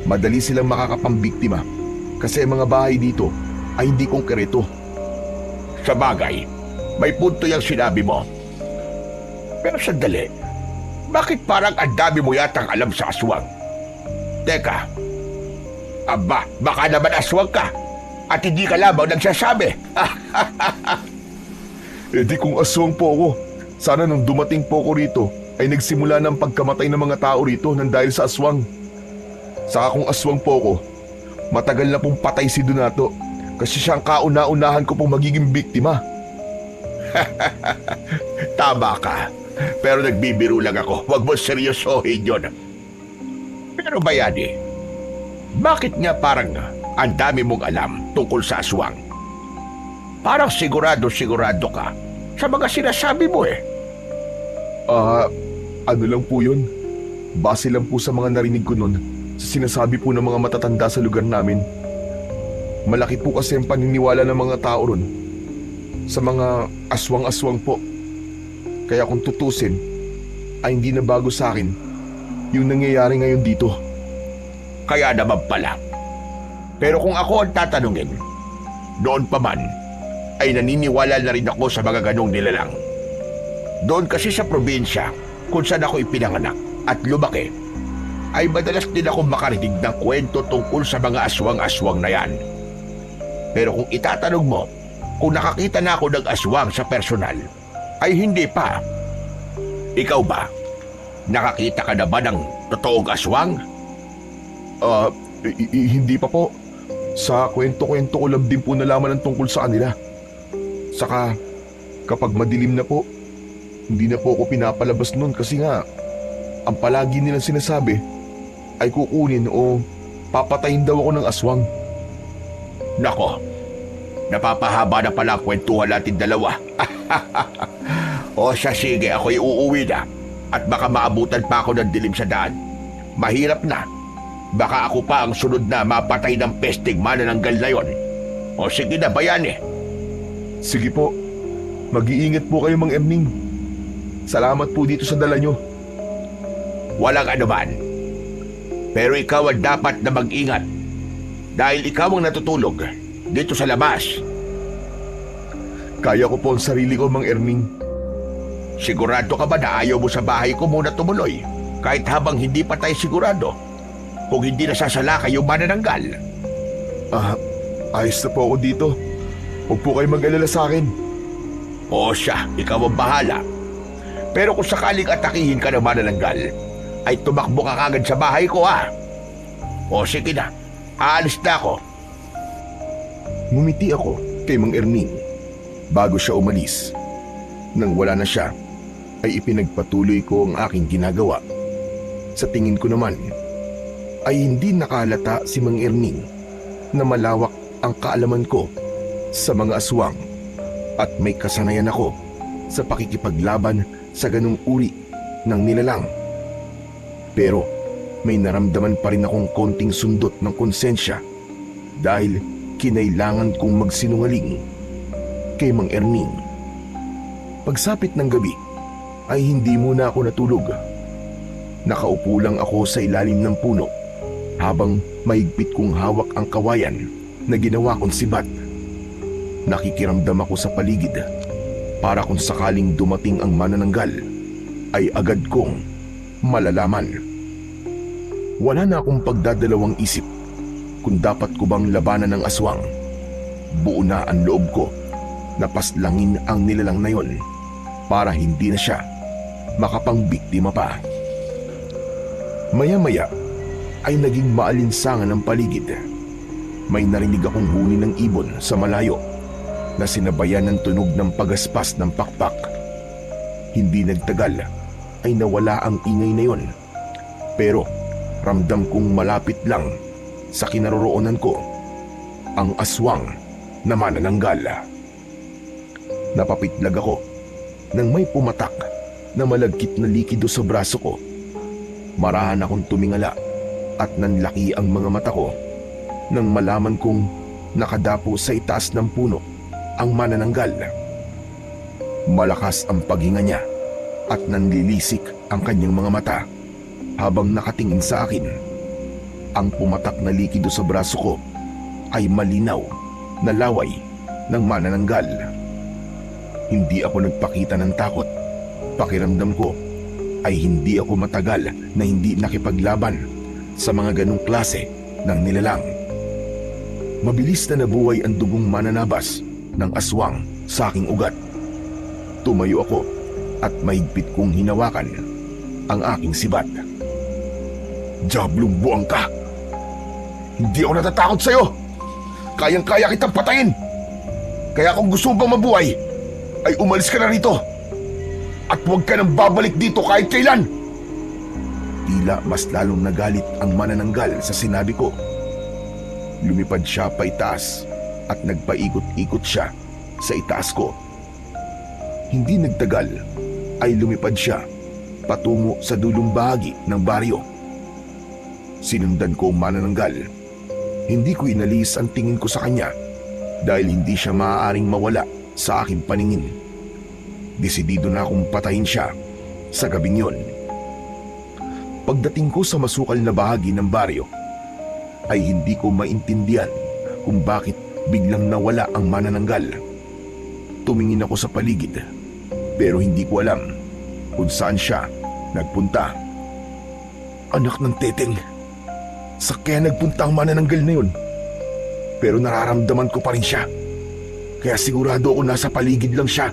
Madali silang makakapambiktima kasi ang mga bahay dito ay hindi konkreto. Sa bagay, may punto yung sinabi mo. Pero sandali, bakit parang ang dami mo yatang alam sa aswang? Teka, aba, baka naman aswang ka at hindi ka lamang nagsasabi. Di kung aswang po ako, sana nung dumating po ako rito ay nagsimula ng pagkamatay ng mga tao rito nang dahil sa aswang. Saka kung aswang po ako, matagal na pong patay si Donato kasi siyang kauna-unahan ko pong magiging biktima. Tama ka, pero nagbibiro lang ako. Huwag mo seryosohin yun. Pero Bayani, bakit nga parang ang dami mong alam tungkol sa aswang? Parang sigurado-sigurado ka sa mga sinasabi mo eh. Ano lang po yun? Base lang po sa mga narinig ko nun sa sinasabi po ng mga matatanda sa lugar namin. Malaki po kasi ang paniniwala ng mga tao ron sa mga aswang-aswang po. Kaya kung tutusin, ay hindi na bago sa akin yung nangyayari ngayon dito. Kaya naman pala. Pero kung ako ang tatanungin, noon pa man, ay naniniwala na rin ako sa mga ganong nilalang. Doon kasi sa probinsya, kung saan ako ipinanganak at lumaki, ay madalas din ako makarinig ng kwento tungkol sa mga aswang-aswang na yan. Pero kung itatanong mo, kung nakakita na ako ng aswang sa personal, ay hindi pa. Ikaw ba? Nakakita ka na ba ng totoong aswang? Hindi pa po. Sa kwento-kwento ko lang din po nalaman ang tungkol sa kanila. Saka kapag madilim na po, hindi na po ako pinapalabas nun kasi nga ang palagi nilang sinasabi ay kukunin o papatayin daw ako ng aswang. Nako, napapahaba na pala ang kwentuhan natin dalawa. O siya, sige, ako'y uuwi na. At baka maabutan pa ako ng dilim sa daan. Mahirap na. Baka ako pa ang sunod na mapatay ng pesting manananggal na yon. O sige na, bayani. Sige po. Mag-iingat po kayo, Mang Erning. Salamat po dito sa dala nyo. Walang anuman. Pero ikaw ang dapat na mag-ingat. Dahil ikaw ang natutulog dito sa labas. Kaya ko po ang sarili ko, Mang Erning. Sigurado ka ba na ayaw mo sa bahay ko muna tumuloy? Kahit habang hindi pa tayo sigurado. Kung hindi nasasalakay yung manananggal. Ayos na po ako dito. Huwag po kayo mag-alala sa akin. O siya, ikaw ang bahala. Pero kung sakaling atakihin ka ng manananggal, ay tumakbo ka kagad sa bahay ko, ha? O sige na, aalis na ako. Ngumiti ako kay Mang Erning bago siya umalis. Nang wala na siya, ay ipinagpatuloy ko ang aking ginagawa. Sa tingin ko naman, ay hindi nakalata si Mang Erning na malawak ang kaalaman ko sa mga aswang at may kasanayan ako sa pakikipaglaban sa ganung uri ng nilalang. Pero may naramdaman pa rin akong konting sundot ng konsensya dahil kinailangan kong magsinungaling kay Mang Erning. Pagsapit ng gabi ay hindi muna ako natulog. Nakaupo lang ako sa ilalim ng puno habang mahigpit kong hawak ang kawayan na ginawa kong sibat. Nakikiramdam ako sa paligid para kung sakaling dumating ang manananggal ay agad kong malalaman. Wala na akong pagdadalawang isip kung dapat ko bang labanan ng aswang. Buo na ang loob ko na paslangin ang nilalang na yon para hindi na siya makapangbiktima pa. Maya-maya ay naging maalinsangan ang paligid. May narinig akong huni ng ibon sa malayo na sinabayan ng tunog ng pagaspas ng pakpak. Hindi nagtagal ay nawala ang ingay na yon. Pero ramdam kong malapit lang sa kinaroroonan ko ang aswang na manananggal. Napapitlag ako nang may pumatak na malagkit na likido sa braso ko. Marahan akong tumingala at nanlaki ang mga mata ko nang malaman kong nakadapo sa itaas ng puno ang manananggal. Malakas ang paghinga niya at nanlilisik ang kanyang mga mata habang nakatingin sa akin. Ang pumatak na likido sa braso ko ay malinaw na laway ng manananggal. Hindi ako nagpakita ng takot. Pakiramdam ko ay hindi ako matagal na hindi nakipaglaban sa mga ganong klase ng nilalang. Mabilis na nabuhay ang dugong mananabas ng aswang sa aking ugat. Tumayo ako at mahigpit kong hinawakan ang aking sibat. Diablong buang ka! Hindi ako natatakot sa'yo! Kayang-kaya kitang patayin! Kaya kung gusto mo bang mabuhay, ay umalis ka na rito! At huwag ka nang babalik dito kahit kailan! Tila mas lalong nagalit ang manananggal sa sinabi ko. Lumipad siya pa itaas at nagpaikot-ikot siya sa itaas ko. Hindi nagtagal ay lumipad siya patungo sa dulong bahagi ng baryo. Sinundan ko ang manananggal. Hindi ko inalis ang tingin ko sa kanya dahil hindi siya maaaring mawala sa aking paningin. Desidido na akong patayin siya sa gabing yon. Pagdating ko sa masukal na bahagi ng baryo, ay hindi ko maintindihan kung bakit biglang nawala ang manananggal. Tumingin ako sa paligid, pero hindi ko alam kung saan siya nagpunta. Anak ng teteng, sa kaya nagpunta ang manananggal na yun. Pero nararamdaman ko pa rin siya, kaya sigurado ako nasa paligid lang siya.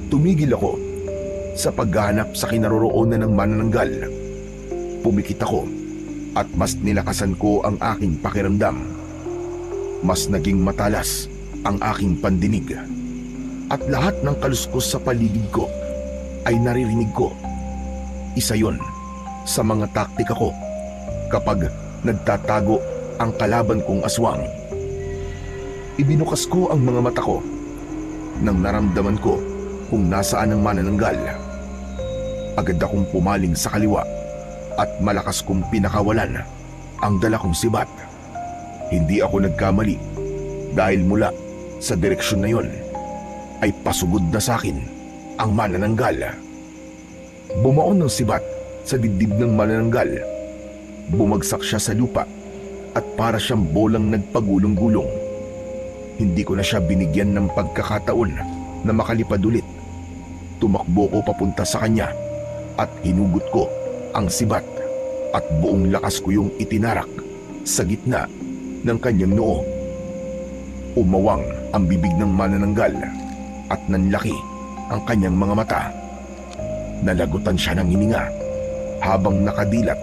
Tumigil ako sa paghahanap sa kinaroroonan ng manananggal. Pumikit ako at mas nilakasan ko ang aking pakiramdam. Mas naging matalas ang aking pandinig. At lahat ng kaluskos sa paligid ko ay naririnig ko. Isa yon sa mga taktika ko kapag nagtatago ang kalaban kong aswang. Ibinukas ko ang mga mata ko nang naramdaman ko kung nasaan ang manananggal. Agad akong pumaling sa kaliwa at malakas kong pinakawalan ang dala kong sibat. Hindi ako nagkamali dahil mula sa direksyon na yon ay pasugod na sa akin ang manananggal. Bumaon ng sibat sa dibdib ng manananggal. Bumagsak siya sa lupa at para siyang bolang nagpagulong-gulong. Hindi ko na siya binigyan ng pagkakataon na makalipad ulit. Tumakbo ko papunta sa kanya at hinugot ko ang sibat at buong lakas ko yung itinarak sa gitna ng kanyang noo. Umawang ang bibig ng manananggal at nanlaki ang kanyang mga mata. Nalagutan siya ng hininga habang nakadilat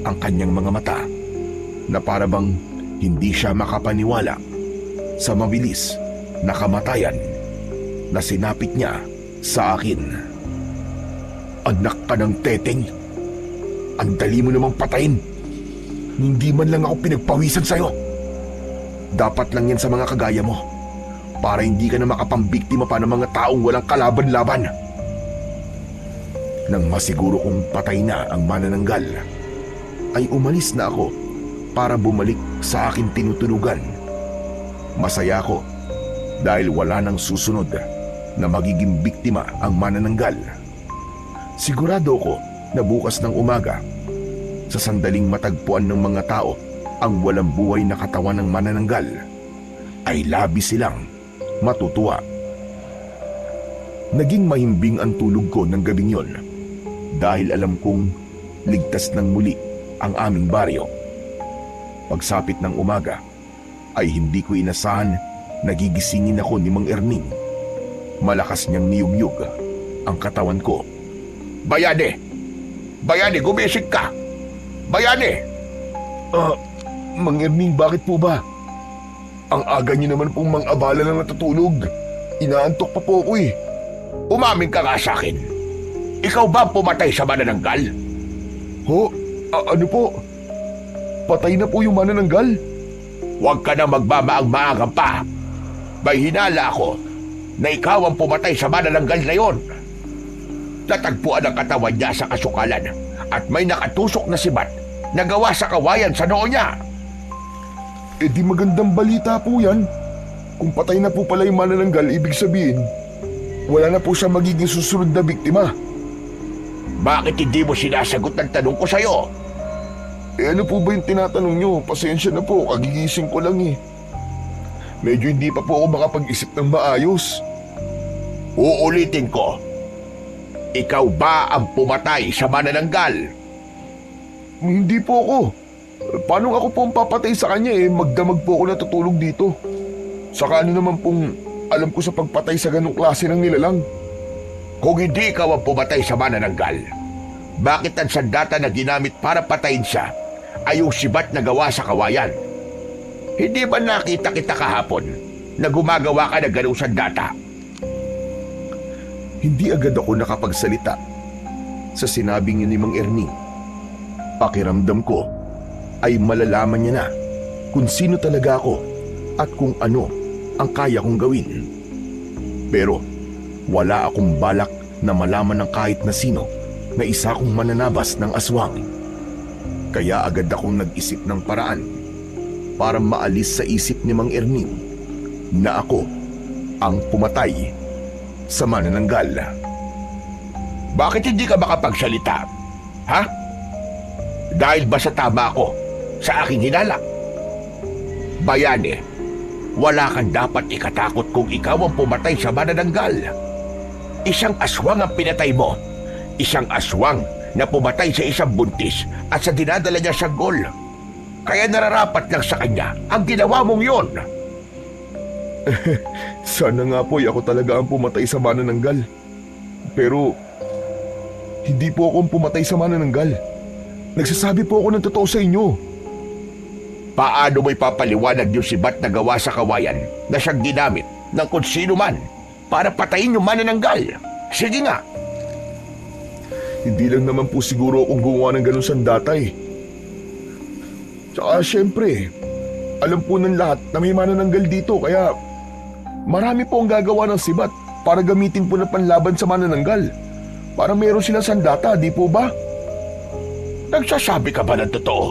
ang kanyang mga mata na parabang hindi siya makapaniwala sa mabilis na kamatayan na sinapit niya sa akin. Anak ka ng teteng! Ang dali mo namang patayin! Hindi man lang ako pinagpawisan sa'yo. Dapat lang yan sa mga kagaya mo para hindi ka na makapambiktima pa ng mga taong walang kalaban-laban. Nang masiguro kong patay na ang manananggal, ay umalis na ako para bumalik sa aking tinutulugan. Masaya ako dahil wala nang susunod na magiging biktima ang manananggal. Sigurado ko na bukas ng umaga, sa sandaling matagpuan ng mga tao ang walang buhay na katawan ng manananggal, ay labis silang matutuwa. Naging mahimbing ang tulog ko ng gabing yon dahil alam kong ligtas ng muli ang aming baryo. Pagsapit ng umaga ay hindi ko inasahan na gigisingin ako ni Mang Erning. Malakas niyang niyugyug ang katawan ko. Bayani! Bayani, gumising ka! Bayani! Mang Erning, bakit po ba? Ang aga niyo naman pong mang-abala na natutulog. Inaantok pa po ako eh. Umamin ka nga sa akin. Ikaw ba ang pumatay sa manananggal? Ho? Ano po? Patay na po yung manananggal? Huwag ka na magmamaang-maangang pa. May hinala ako na ikaw ang pumatay sa manananggal na yon. Natagpuan ang katawan niya sa kasukalan at may nakatusok na sibat na gawa sa kawayan sa noo niya. Eh di magandang balita po yan. Kung patay na po pala yung manananggal, ibig sabihin, wala na po siya magiging susunod na biktima. Bakit hindi mo sinasagot ng tanong ko sa'yo? Eh ano po ba yung tinatanong nyo? Pasensya na po, kagigising ko lang eh. Medyo hindi pa po ako makapag-isip ng maayos. Uulitin ko. Ikaw ba ang pumatay sa manananggal? Hindi po ako. Paano ako po ang papatay sa kanya eh? Magdamag po ako natutulog dito. Saka ano naman pong alam ko sa pagpatay sa ganong klase ng nilalang. Kung hindi ikaw ang pumatay sa manananggal, bakit ang sandata na ginamit para patayin siya ay yung sibat na gawa sa kawayan? Hindi ba nakita kita kahapon na gumagawa ka ng ganong sandata? Hindi agad ako nakapagsalita sa sinabing ni Mang Erning. Pakiramdam ko ay malalaman niya na kung sino talaga ako at kung ano ang kaya kong gawin. Pero wala akong balak na malaman ng kahit na sino na isa akong mananabas ng aswang. Kaya agad akong nag-isip ng paraan para maalis sa isip ni Mang Erning na ako ang pumatay sa manananggal. Bakit hindi ka makapagsalita? Ha? Dahil ba sa tama ako sa aking hinala? Bayani, wala kang dapat ikatakot kung ikaw ang pumatay sa manananggal. Isang aswang ang pinatay mo. Isang aswang na pumatay sa isang buntis at sa dinadala niya sa gol. Kaya nararapat lang sa kanya ang ginawa mong yon. Sana nga po ako talaga ang pumatay sa manananggal. Pero hindi po ako ang pumatay sa manananggal. Nagsasabi po ako ng totoo sa inyo. Paano mo ipapaliwanag yung sibat na gawa sa kawayan na siyang ginamit ng kung sino man para patayin yung manananggal? Sige nga. Hindi lang naman po siguro akong gumawa ng ganun sandata eh. Tsaka syempre, Alam po ng lahat na may manananggal dito kaya marami po ang gagawa ng sibat para gamitin po na panlaban sa manananggal. Para meron silang sandata, di po ba? Nagsasabi ka ba ng totoo?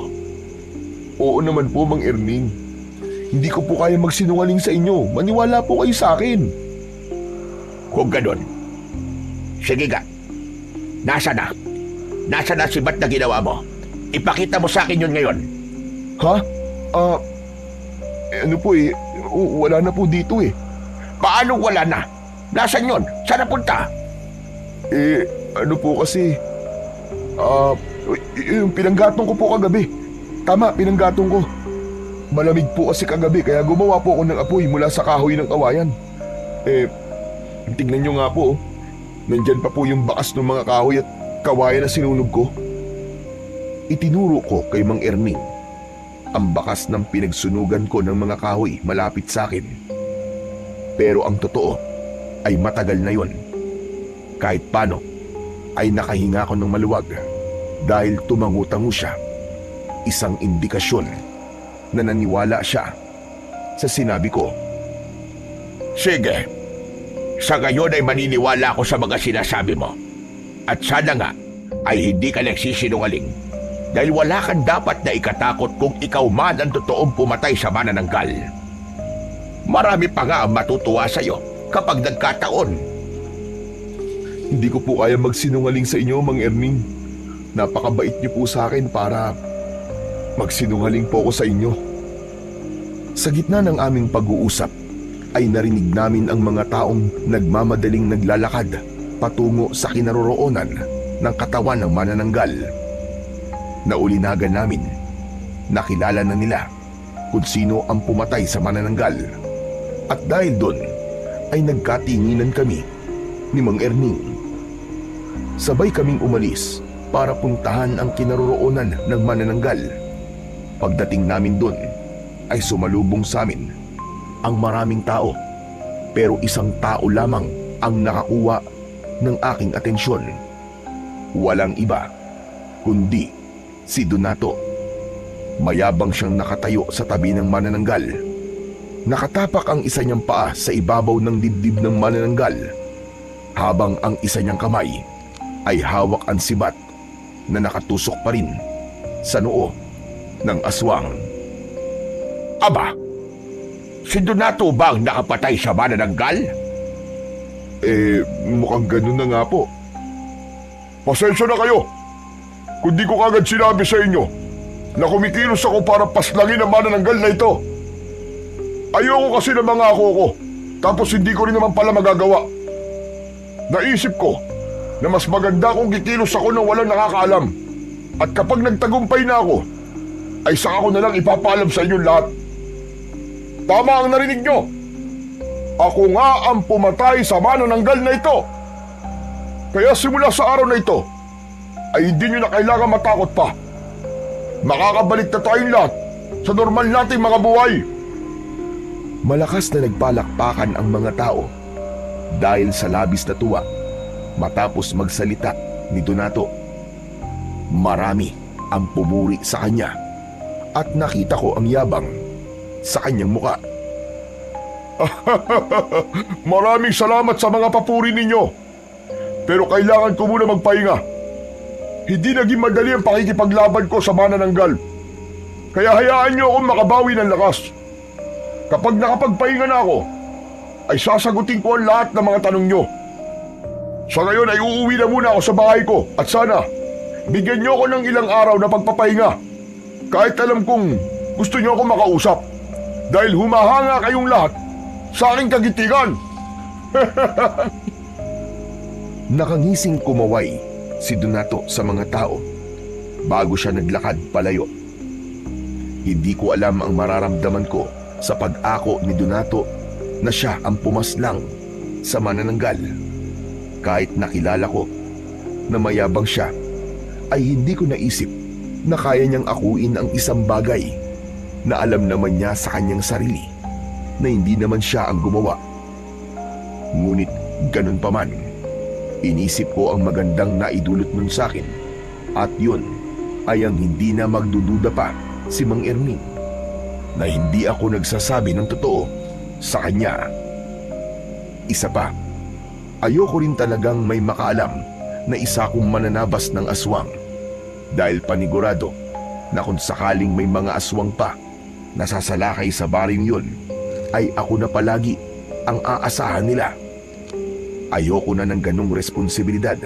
Oo naman po, Mang Erning. Hindi ko po kaya magsinungaling sa inyo. Maniwala po kayo sa akin. Kung ganun, sige nga. Nasa na? Nasa na sibat na ginawa mo? Ipakita mo sa akin yun ngayon. Ha? Ano po wala na po dito eh. Paano wala na? Nasaan yun? Saan napunta? Ano po kasi, yung pinanggatong ko po kagabi. Tama, pinanggatong ko. Malamig po kasi kagabi kaya gumawa po ako ng apoy mula sa kahoy ng kawayan. Tignan nyo nga po. Nandyan pa po yung bakas ng mga kahoy at kawayan na sinunog ko. Itinuro ko kay Mang Erning ang bakas ng pinagsunugan ko ng mga kahoy malapit sa akin. Pero ang totoo ay matagal na yon. Kahit paano ay nakahinga ko ng maluwag dahil tumangu-tango siya. Isang indikasyon na naniwala siya sa sinabi ko. Sige. Sa ngayon ay maniniwala ako sa mga sinasabi mo. At sana nga ay hindi ka nagsisinungaling dahil wala kang dapat na ikatakot kung ikaw man ang totoong pumatay sa manananggal. Marami pa nga ang matutuwa sa iyo kapag nagkataon. Hindi ko po kaya magsinungaling sa inyo, Mang Erning. Napakabait niyo po sa akin para magsinungaling po ako sa inyo. Sa gitna ng aming pag-uusap ay narinig namin ang mga taong nagmamadaling naglalakad patungo sa kinaroroonan ng katawan ng manananggal. Naulinagan namin, nakilala na nila kung sino ang pumatay sa manananggal. At dahil doon ay nagkatinginan kami ni Mang Erning. Sabay kaming umalis para puntahan ang kinaroroonan ng manananggal. Pagdating namin doon ay sumalubong sa amin ang maraming tao, pero isang tao lamang ang nakakuha ng aking atensyon. Walang iba kundi si Donato. Mayabang siyang nakatayo sa tabi ng manananggal. Nakatapak ang isa niyang paa sa ibabaw ng dibdib ng manananggal, habang ang isa niyang kamay ay hawak ang sibat na nakatusok pa rin sa noo ng aswang. Aba, si Donato ba ang nakapatay sa manananggal? Mukhang ganun na nga po. Pasensya na kayo kung di ko kagad sinabi sa inyo na kumikilos ako para paslangin ang manananggal na ito. Ayoko kasi ng mga ako ko, tapos hindi ko rin naman pala magagawa. Naisip ko na mas maganda kung kikilos ako nang walang nakakaalam. At kapag nagtagumpay na ako, ay saka ko na lang ipapaalam sa inyong lahat. Tama ang narinig nyo. Ako nga ang pumatay sa manananggal na ito. Kaya simula sa araw na ito, ay hindi nyo na kailangan matakot pa. Makakabalik na tayong lahat sa normal nating mga buhay. Malakas na nagpalakpakan ang mga tao dahil sa labis na tuwa matapos magsalita ni Donato. Marami ang pumuri sa kanya at nakita ko ang yabang sa kanyang muka. Maraming salamat sa mga papuri ninyo. Pero kailangan ko muna magpahinga. Hindi naging madali ang pakikipaglaban ko sa manananggal. Kaya hayaan niyo akong makabawi ng lakas. Kapag nakapagpahinga na ako, ay sasagutin ko ang lahat ng mga tanong nyo. Sa ngayon ay uuwi na muna ako sa bahay ko at sana bigyan niyo ako ng ilang araw na pagpapahinga. Kahit alam kong gusto niyo ako makausap. Dahil humahanga kayong lahat sa aking kagitigan. Nakangising kumaway si Donato sa mga tao bago siya naglakad palayo. Hindi ko alam ang mararamdaman ko sa pag-ako ni Donato na siya ang pumaslang sa manananggal. Kahit nakilala ko na mayabang siya, ay hindi ko naisip na kaya niyang akuin ang isang bagay na alam naman niya sa kanyang sarili na hindi naman siya ang gumawa. Ngunit ganun pa man, inisip ko ang magandang naidulot nun sa akin, at yun ay ang hindi na magdududa pa si Mang Erning. na hindi ako nagsasabi ng totoo sa kanya. Isa pa, ayoko rin talagang may makaalam na isa akong mananabas ng aswang dahil panigurado na kung sakaling may mga aswang pa na sasalakay sa baryong yun, ay ako na palagi ang aasahan nila. Ayoko na ng ganong responsibilidad,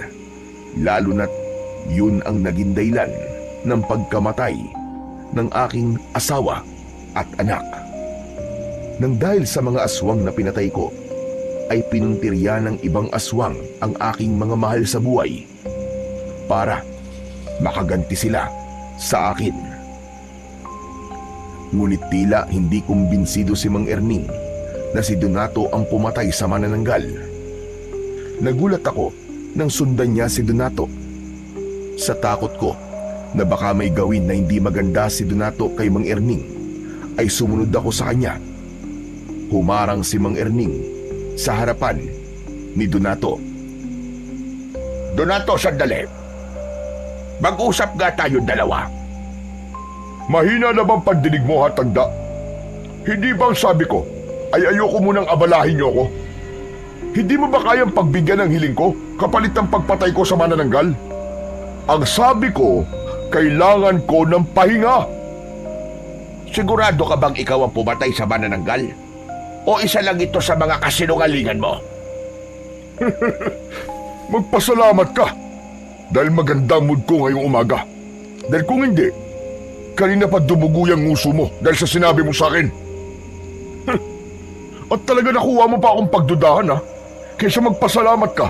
lalo na't yun ang naging dahilan ng pagkamatay ng aking asawa at anak. Nang dahil sa mga aswang na pinatay ko, ay pinuntirya ng ibang aswang ang aking mga mahal sa buhay para makaganti sila sa akin. Ngunit tila hindi kumbinsido si Mang Erning na si Donato ang pumatay sa manananggal. Nagulat ako nang sundan niya si Donato. Sa takot ko na baka may gawin na hindi maganda si Donato kay Mang Erning, ay sumunod ako sa kanya. Humarang si Mang Erning sa harapan ni Donato. Donato, sandali. Mag-usap nga tayo dalawa. Mahina na bang pandinig mo, ha, tanda? Hindi bang sabi ko ay ayoko munang abalahin niyo ako? Hindi mo ba kayang pagbigyan ng hiling ko kapalit ng pagpatay ko sa manananggal? Ang sabi ko, kailangan ko ng pahinga. Sigurado ka bang ikaw ang pumatay sa manananggal? O isa lang ito sa mga kasinungalingan mo? Magpasalamat ka dahil maganda mood ko ngayong umaga. Dahil kung hindi, kanina pa dumugo yung nguso mo dahil sa sinabi mo sa akin. At talaga nakuha mo pa akong pagdudahan, ha? Kaysa magpasalamat ka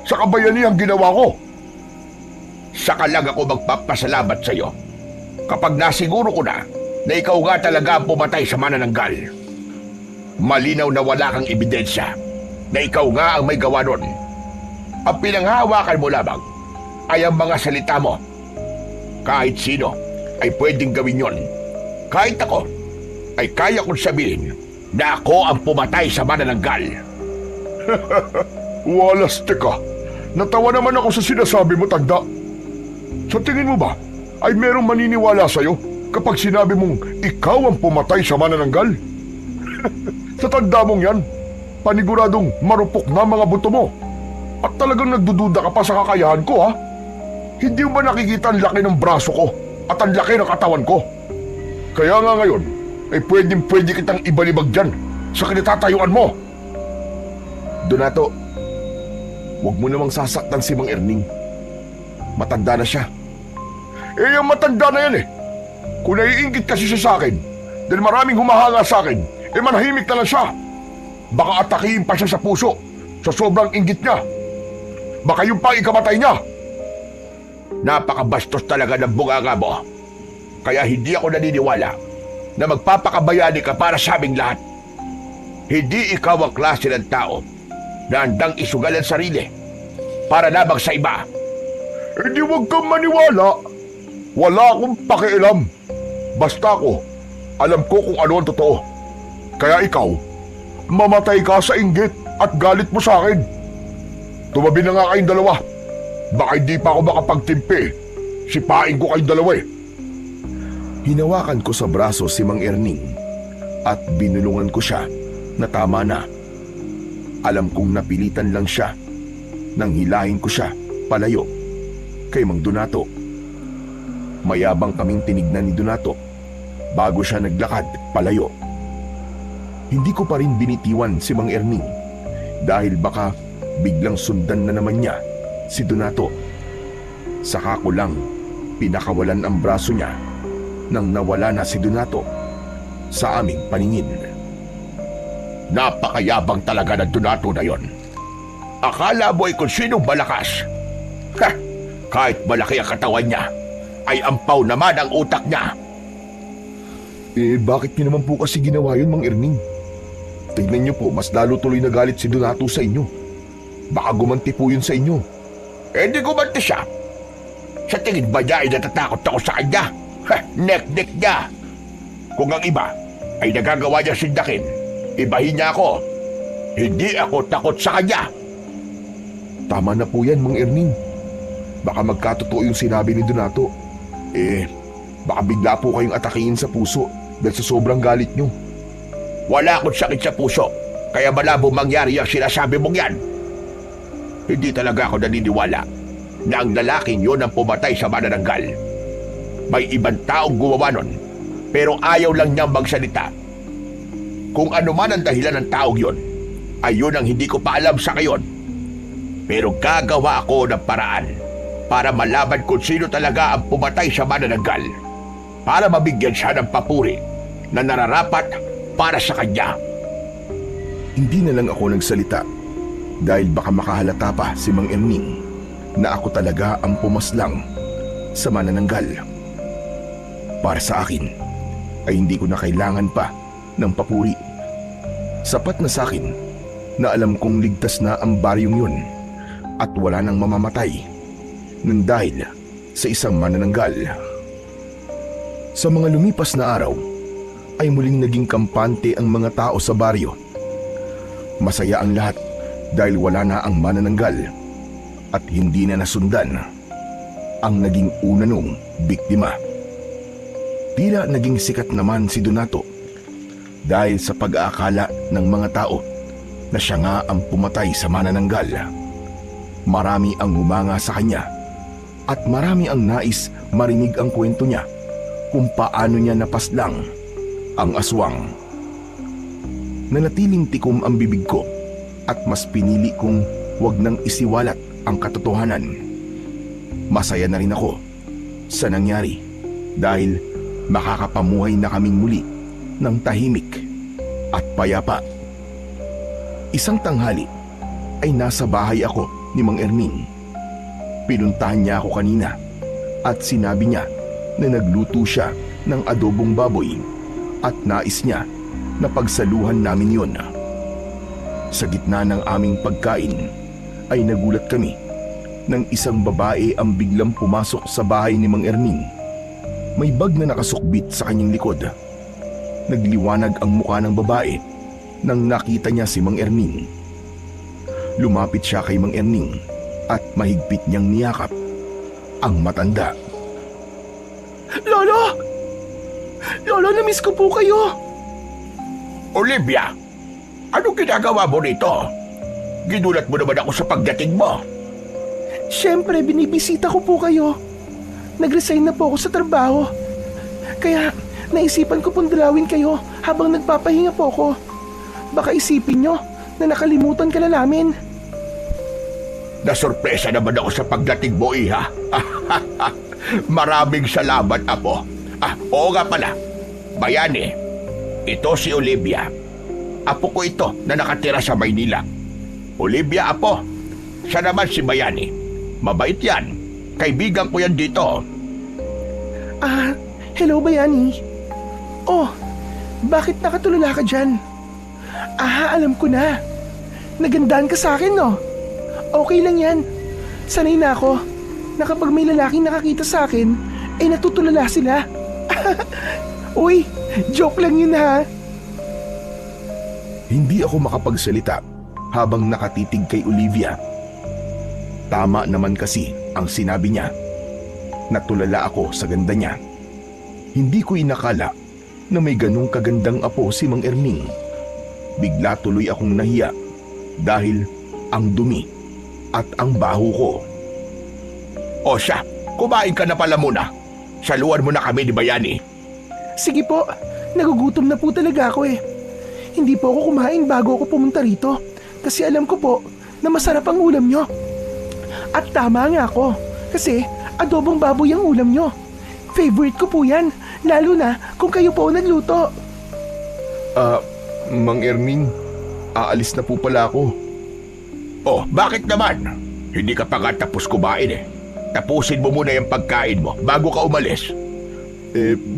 sa kabayanihan ginawa ko. Saka lang ako magpapasalamat sa iyo kapag nasiguro ko na ikaw nga talaga ang pumatay sa manananggal. Malinaw na wala kang ebidensya na ikaw nga ang may gawa nun. Ang pinanghahawakan mo lamang ay ang mga salita mo. Kahit sino ay pwedeng gawin yon. Kahit ako ay kaya kong sabihin na ako ang pumatay sa manananggal. Walas, teka. Natawa naman ako sa sinasabi mo, tanda. Sa tingin mo ba ay merong maniniwala sa'yo kapag sinabi mong ikaw ang pumatay sa manananggal? Sa tanda mong yan, paniguradong marupok na mga buto mo. At talagang nagdududa ka pa sa kakayahan ko, ha? Hindi mo ba nakikita ang laki ng braso ko at ang laki ng katawan ko? Kaya nga ngayon, ay pwede kitang ibalibag dyan sa kinatatayuan mo. Donato, huwag mo namang sasaktan si Mang Erning. Matanda na siya. Eh, yung matanda na yan eh. Kung naiingit kasi siya sa akin, dahil maraming humahanga sa akin, eh manahimik na lang siya. Baka atakihin pa siya sa puso sa sobrang inggit niya. Baka yung pa ikamatay niya. Napakabastos talaga ng bunganga mo. Kaya hindi ako naniniwala na magpapakabayani ka para sa aming lahat. Hindi ikaw ang klase ng tao na handang isugal ang sarili para lamang sa iba. Eh di huwag kang maniwala. Wala akong pakialam. Basta ako, alam ko kung ano ang totoo. Kaya ikaw, mamatay ka sa inggit at galit mo sa akin. Tumabi na nga kayong dalawa. Baka hindi pa ako makapagtimpi. Sipain ko kayong dalawa eh. Hinawakan ko sa braso si Mang Erning at binulungan ko siya na tama na. Alam kong napilitan lang siya nang hilahin ko siya palayo kay Mang Donato. Mayabang kaming tinignan ni Donato bago siya naglakad palayo. Hindi ko pa rin binitiwan si Mang Erning dahil baka biglang sundan na naman niya si Donato. Saka ko lang pinakawalan ang braso niya nang nawala na si Donato sa aming paningin. Napakayabang talaga ng Donato na yon. Akala mo ay kung sinong malakas. Ha! Kahit malaki ang katawan niya, ay ampaw naman ang utak niya. Eh bakit niyo naman po kasi ginawa yun, Mang Erning? Tignan niyo po, mas lalo tuloy na galit si Donato sa inyo. Baka gumanti po yun sa inyo. Eh di gumanti siya. Sa tingin ba niya ay natatakot ako sa kanya? Ha! Nek-nek niya. Kung ang iba ay nagagawa niya sindakin, ibahin niya ako. Hindi ako takot sa kanya. Tama na po yan, Mang Erning. Baka magkatotoo yung sinabi ni Donato. Eh, baka bigla po kayong atakihin sa puso dahil sa sobrang galit nyo. Wala akong sakit sa puso, kaya malabo mangyari ang sinasabi mong yan. Hindi talaga ako naniniwala na ang lalaking yon ang pumatay sa manananggal. May ibang taong gumawa nun, pero ayaw lang niyang magsalita. Kung ano man ang dahilan ng taong yon, ay yun ang hindi ko pa alam sa ngayon. Pero gagawa ako ng paraan para malaman kung sino talaga ang pumatay sa manananggal, para mabigyan siya ng papuri na nararapat para sa kanya. Hindi na lang ako nagsalita dahil baka makahalata pa si Mang Erning na ako talaga ang pumaslang sa manananggal. Para sa akin ay hindi ko na kailangan pa ng papuri. Sapat na sa akin na alam kong ligtas na ang baryong yun at wala nang mamamatay nang dahil sa isang manananggal. Sa mga lumipas na araw ay muling naging kampante ang mga tao sa baryo. Masaya ang lahat dahil wala na ang manananggal at hindi na nasundan ang naging una nung biktima. Tila naging sikat naman si Donato dahil sa pag-aakala ng mga tao na siya nga ang pumatay sa manananggal. Marami ang humanga sa kanya at marami ang nais marinig ang kwento niya kung paano niya napaslang ang aswang. Nanatiling tikom ang bibig ko at mas pinili kong wag nang isiwalat ang katotohanan. Masaya na rin ako sa nangyari dahil makakapamuhay na kaming muli ng tahimik at payapa. Isang tanghali ay nasa bahay ako ni Mang Erning. Pinuntahan niya ako kanina at sinabi niya na nagluto siya ng adobong baboy at nais niya na pagsaluhan namin yon. Sa gitna ng aming pagkain ay nagulat kami nang isang babae ang biglang pumasok sa bahay ni Mang Erning. May bag na nakasukbit sa kanyang likod. Nagliwanag ang mukha ng babae nang nakita niya si Mang Erning. Lumapit siya kay Mang Erning at mahigpit niyang niyakap ang matanda. Lolo! Lolo, namiss ko po kayo! Olivia, anong ginagawa mo rito? Ginulat mo naman ako sa pagdating mo. Siyempre, binibisita ko po kayo. Nag-resign na po ako sa trabaho. Kaya naisipan ko pong dalawin kayo habang nagpapahinga po ako. Baka isipin nyo na nakalimutan ka na namin. Nasurpresa naman ako sa pagdating mo, iha. Maraming salamat, apo. Oo nga pala. Bayani, ito si Olivia. Apo ko ito na nakatira sa Maynila. Olivia, apo. Siya naman si Bayani. Mabait yan. Kaibigan ko yan dito. Hello Bayani. Oh, bakit nakatulala ka dyan? Alam ko na. Nagandaan ka sa akin, no? Okay lang yan. Sanay na ako na kapag may lalaking nakakita sa akin, ay natutulala sila. Uy, joke lang yun ha. Hindi ako makapagsalita habang nakatitig kay Olivia. Tama naman kasi ang sinabi niya. Natulala ako sa ganda niya. Hindi ko inakala na may ganong kagandang apo si Mang Erning. Bigla tuloy akong nahiya dahil ang dumi at ang baho ko. O siya, kumain ka na pala muna. Saluhan mo na kami ni Bayani. Sige po, nagugutom na po talaga ako eh. Hindi po ako kumain bago ako pumunta rito kasi alam ko po na masarap ang ulam nyo. At tama nga ako kasi adobong baboy ang ulam nyo. Favorite ko po yan, lalo na kung kayo po nagluto. Mang Erning, aalis na po pala ako. Oh, bakit naman? Hindi ka pa nga tapos kumain eh. Tapusin mo muna yung pagkain mo bago ka umalis.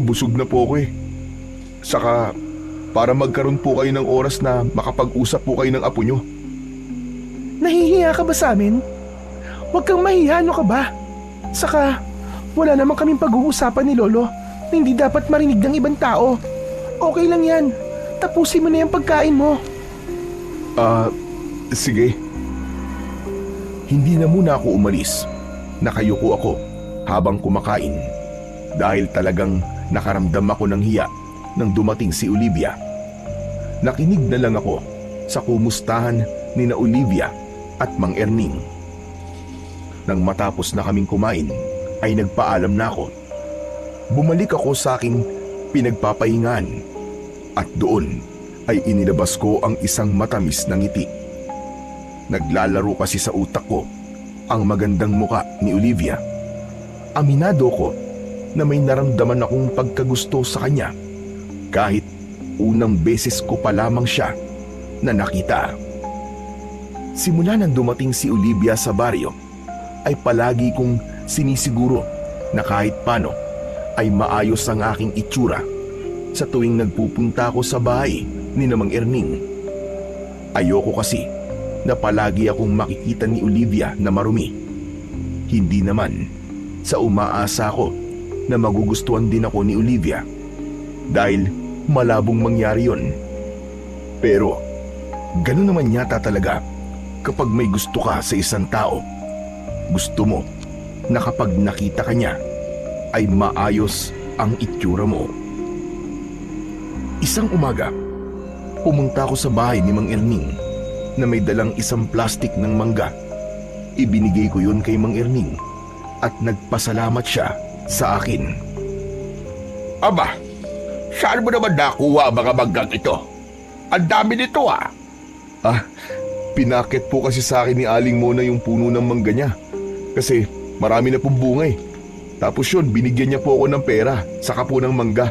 Busog na po ako eh. Saka, para magkaroon po kayo ng oras na makapag-usap po kayo ng apo nyo. Nahihiya ka ba sa amin? Huwag kang mahiya, ano ka ba? Saka, wala namang kaming pag-uusapan ni Lolo na hindi dapat marinig ng ibang tao. Okay lang yan. Tapusin mo na yung pagkain mo. Sige. Hindi na muna ako umalis. Nakayuko ako habang kumakain dahil talagang nakaramdam ako ng hiya nang dumating si Olivia. Nakinig na lang ako sa kumustahan ni na Olivia at Mang Erning. Nang matapos na kaming kumain ay nagpaalam na ako. Bumalik ako sa aking pinagpapahingaan at doon ay inilabas ko ang isang matamis na ngiti. Naglalaro kasi sa utak ko ang magandang muka ni Olivia. Aminado ko na may naramdaman akong pagkagusto sa kanya kahit unang beses ko pa lamang siya na nakita. Simula nang dumating si Olivia sa baryo ay palagi kong sinisiguro na kahit paano ay maayos ang aking itsura sa tuwing nagpupunta ako sa bahay ni Mang Erning. Ayoko kasi na palagi akong makikita ni Olivia na marumi. Hindi naman sa umaasa ko na magugustuhan din ako ni Olivia dahil malabong mangyari yon. Pero ganun naman yata talaga kapag may gusto ka sa isang tao. Gusto mo na kapag nakita ka niya ay maayos ang itsura mo. Isang umaga, pumunta ako sa bahay ni Mang Erning na may dalang isang plastik ng mangga. Ibinigay ko yun kay Mang Erning at nagpasalamat siya sa akin. Aba, saan mo naman nakuha ang mga manggang ito? Ang dami nito ah. Pinakit po kasi sa akin ni Aling Mona yung puno ng mangga niya. Kasi marami na pong bunga eh. Tapos yun, binigyan niya po ako ng pera, saka po ng mangga.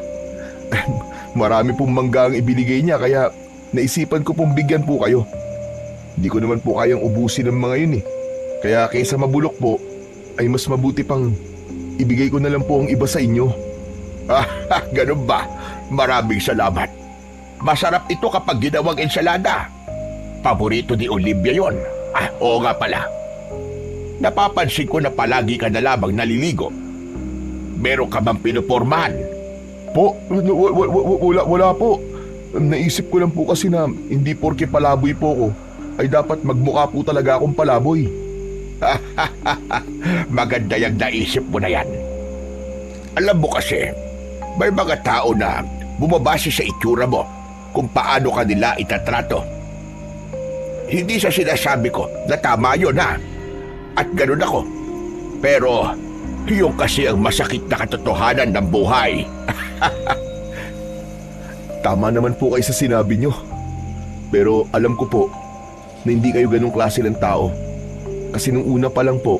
Marami pong mangga ang ibinigay niya kaya naisipan ko pong bigyan po kayo. Hindi ko naman po kayang ubusin ng mga yun eh. Kaya kaysa mabulok po, ay mas mabuti pang ibigay ko na lang po ang iba sa inyo. Ganun ba? Maraming salamat. Masarap ito kapag ginawang ensalada. Paborito ni Olivia yon. Oo nga pala. Napapansin ko na palagi ka na lamang naliligo. Meron ka bang pinupormahan? Po, wala po. Naisip ko lang po kasi na hindi porke palaboy po ko, ay dapat magmukha po talaga akong palaboy. Maganda yung naisip mo na yan. Alam mo kasi, may mga tao na bumabase sa itsura mo kung paano ka nila itatrato. Hindi sa sinasabi ko na tama yun ha. At ganun ako. Pero yun kasi ang masakit na katotohanan ng buhay. Tama naman po kayo sa sinabi nyo. Pero alam ko po na hindi kayo ganung klase ng tao. Kasi nung una pa lang po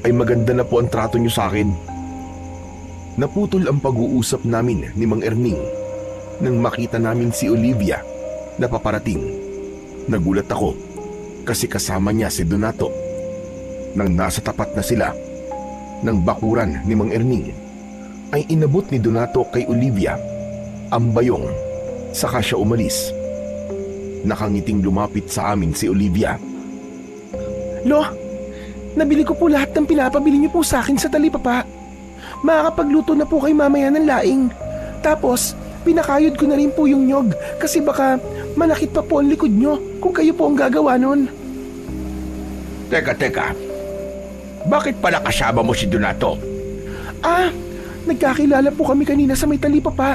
ay maganda na po ang trato nyo sa akin. Naputol ang pag-uusap namin ni Mang Erning nang makita namin si Olivia na paparating. Nagulat ako kasi kasama niya si Donato. Nang nasa tapat na sila ng bakuran ni Mang Erning ay inabot ni Donato kay Olivia ang bayong saka siya umalis. Nakangiting lumapit sa amin si Olivia. Lo, nabili ko po lahat ng pinapabili niyo po sa akin sa talipapa. Makakapagluto na po kay mamaya ng laing. Tapos, pinakayod ko na rin po yung nyog kasi baka manakit pa po ang likod nyo kung kayo po ang gagawa nun. Teka. Bakit pala kasama mo si Donato? Nagkakilala po kami kanina sa may talipapa.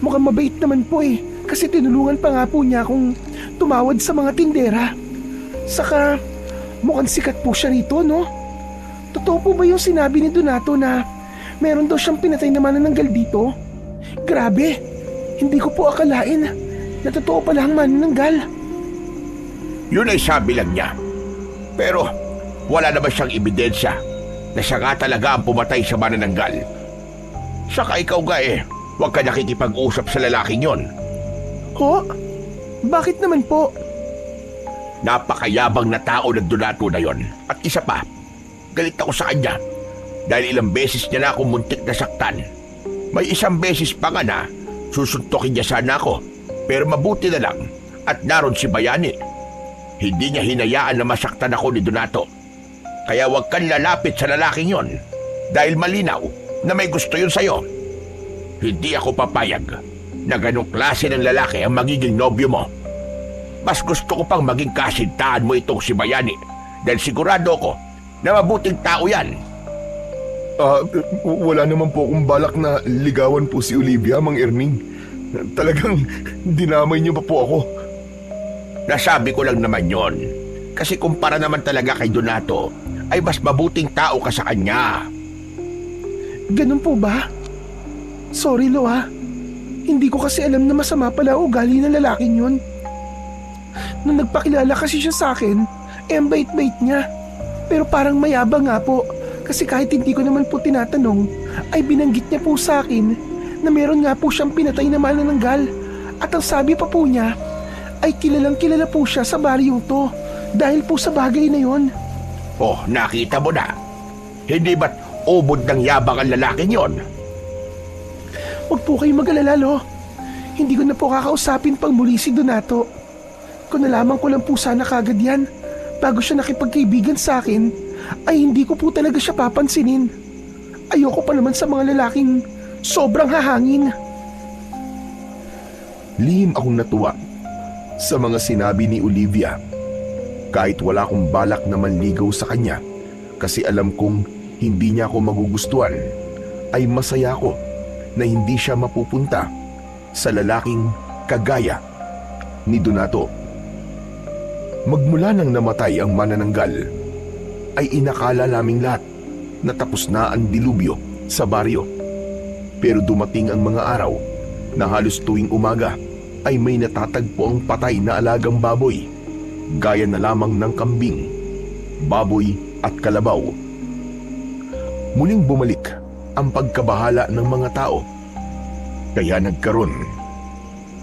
Mukhang mabait naman po eh. Kasi tinulungan pa nga po niya akong tumawad sa mga tindera. Saka, mukhang sikat po siya rito, no? Totoo po ba yung sinabi ni Donato na meron daw siyang pinatay na manananggal dito? Grabe! Hindi ko po akalain na totoo pala ang manananggal. Yun ay sabi lang niya. Pero wala naman siyang ebidensya na siya nga talaga ang pumatay sa manananggal. Saka ikaw nga huwag ka nakikipag-usap sa lalaking yon. Ho? Bakit naman po? Napakayabang na tao ng Donato na yon. At isa pa, galit ako sa kanya dahil ilang beses niya na akong muntik na saktan. May isang beses pa nga na susuntokin niya sana ako, pero mabuti na lang at naroon si Bayani. Hindi niya hinayaan na masaktan ako ni Donato. Kaya huwag kang lalapit sa lalaking yon dahil malinaw na may gusto yun sa'yo. Hindi ako papayag na ganong klase ng lalaki ang magiging nobyo mo. Mas gusto ko pang maging kasintahan mo itong si Bayani dahil sigurado ko na mabuting tao yan. Wala naman po akong balak na ligawan po si Olivia, Mang Erning. Talagang dinamay niyo pa po ako. Nasabi ko lang naman yon. Kasi kumpara naman talaga kay Donato, ay mas mabuting tao ka sa kanya. Ganun po ba? Sorry, Lo, ha. Hindi ko kasi alam na masama pala ugali ng lalaking yun. Nung nagpakilala kasi siya sa akin, ang bait-bait niya. Pero parang mayabang nga po. Kasi kahit hindi ko naman po tinatanong, ay binanggit niya po sa akin na meron nga po siyang pinatay na manananggal. At ang sabi pa po niya, ay kilalang kilala po siya sa baryong to dahil po sa bagay na yon. Oh, nakita mo na. Hindi ba't ubod ng yabang ang lalaking yon? Huwag po kayong mag-alala, Lo. Hindi ko na po kakausapin pang muli si Donato. Kung nalaman ko lang po sana kagad yan, bago siya nakipagkaibigan sa akin, ay hindi ko po talaga siya papansinin. Ayoko pa naman sa mga lalaking sobrang hahangin. Lihim akong natuwa sa mga sinabi ni Olivia. Kahit wala akong balak na manligaw sa kanya kasi alam kong hindi niya ako magugustuhan, ay masaya ako na hindi siya mapupunta sa lalaking kagaya ni Donato. Magmula nang namatay ang manananggal, ay inakala naming lahat na tapos na ang dilubyo sa baryo. Pero dumating ang mga araw na halos tuwing umaga ay may natatagpo ang patay na alagang baboy, gaya na lamang ng kambing, baboy at kalabaw. Muling bumalik ang pagkabahala ng mga tao, kaya nagkaroon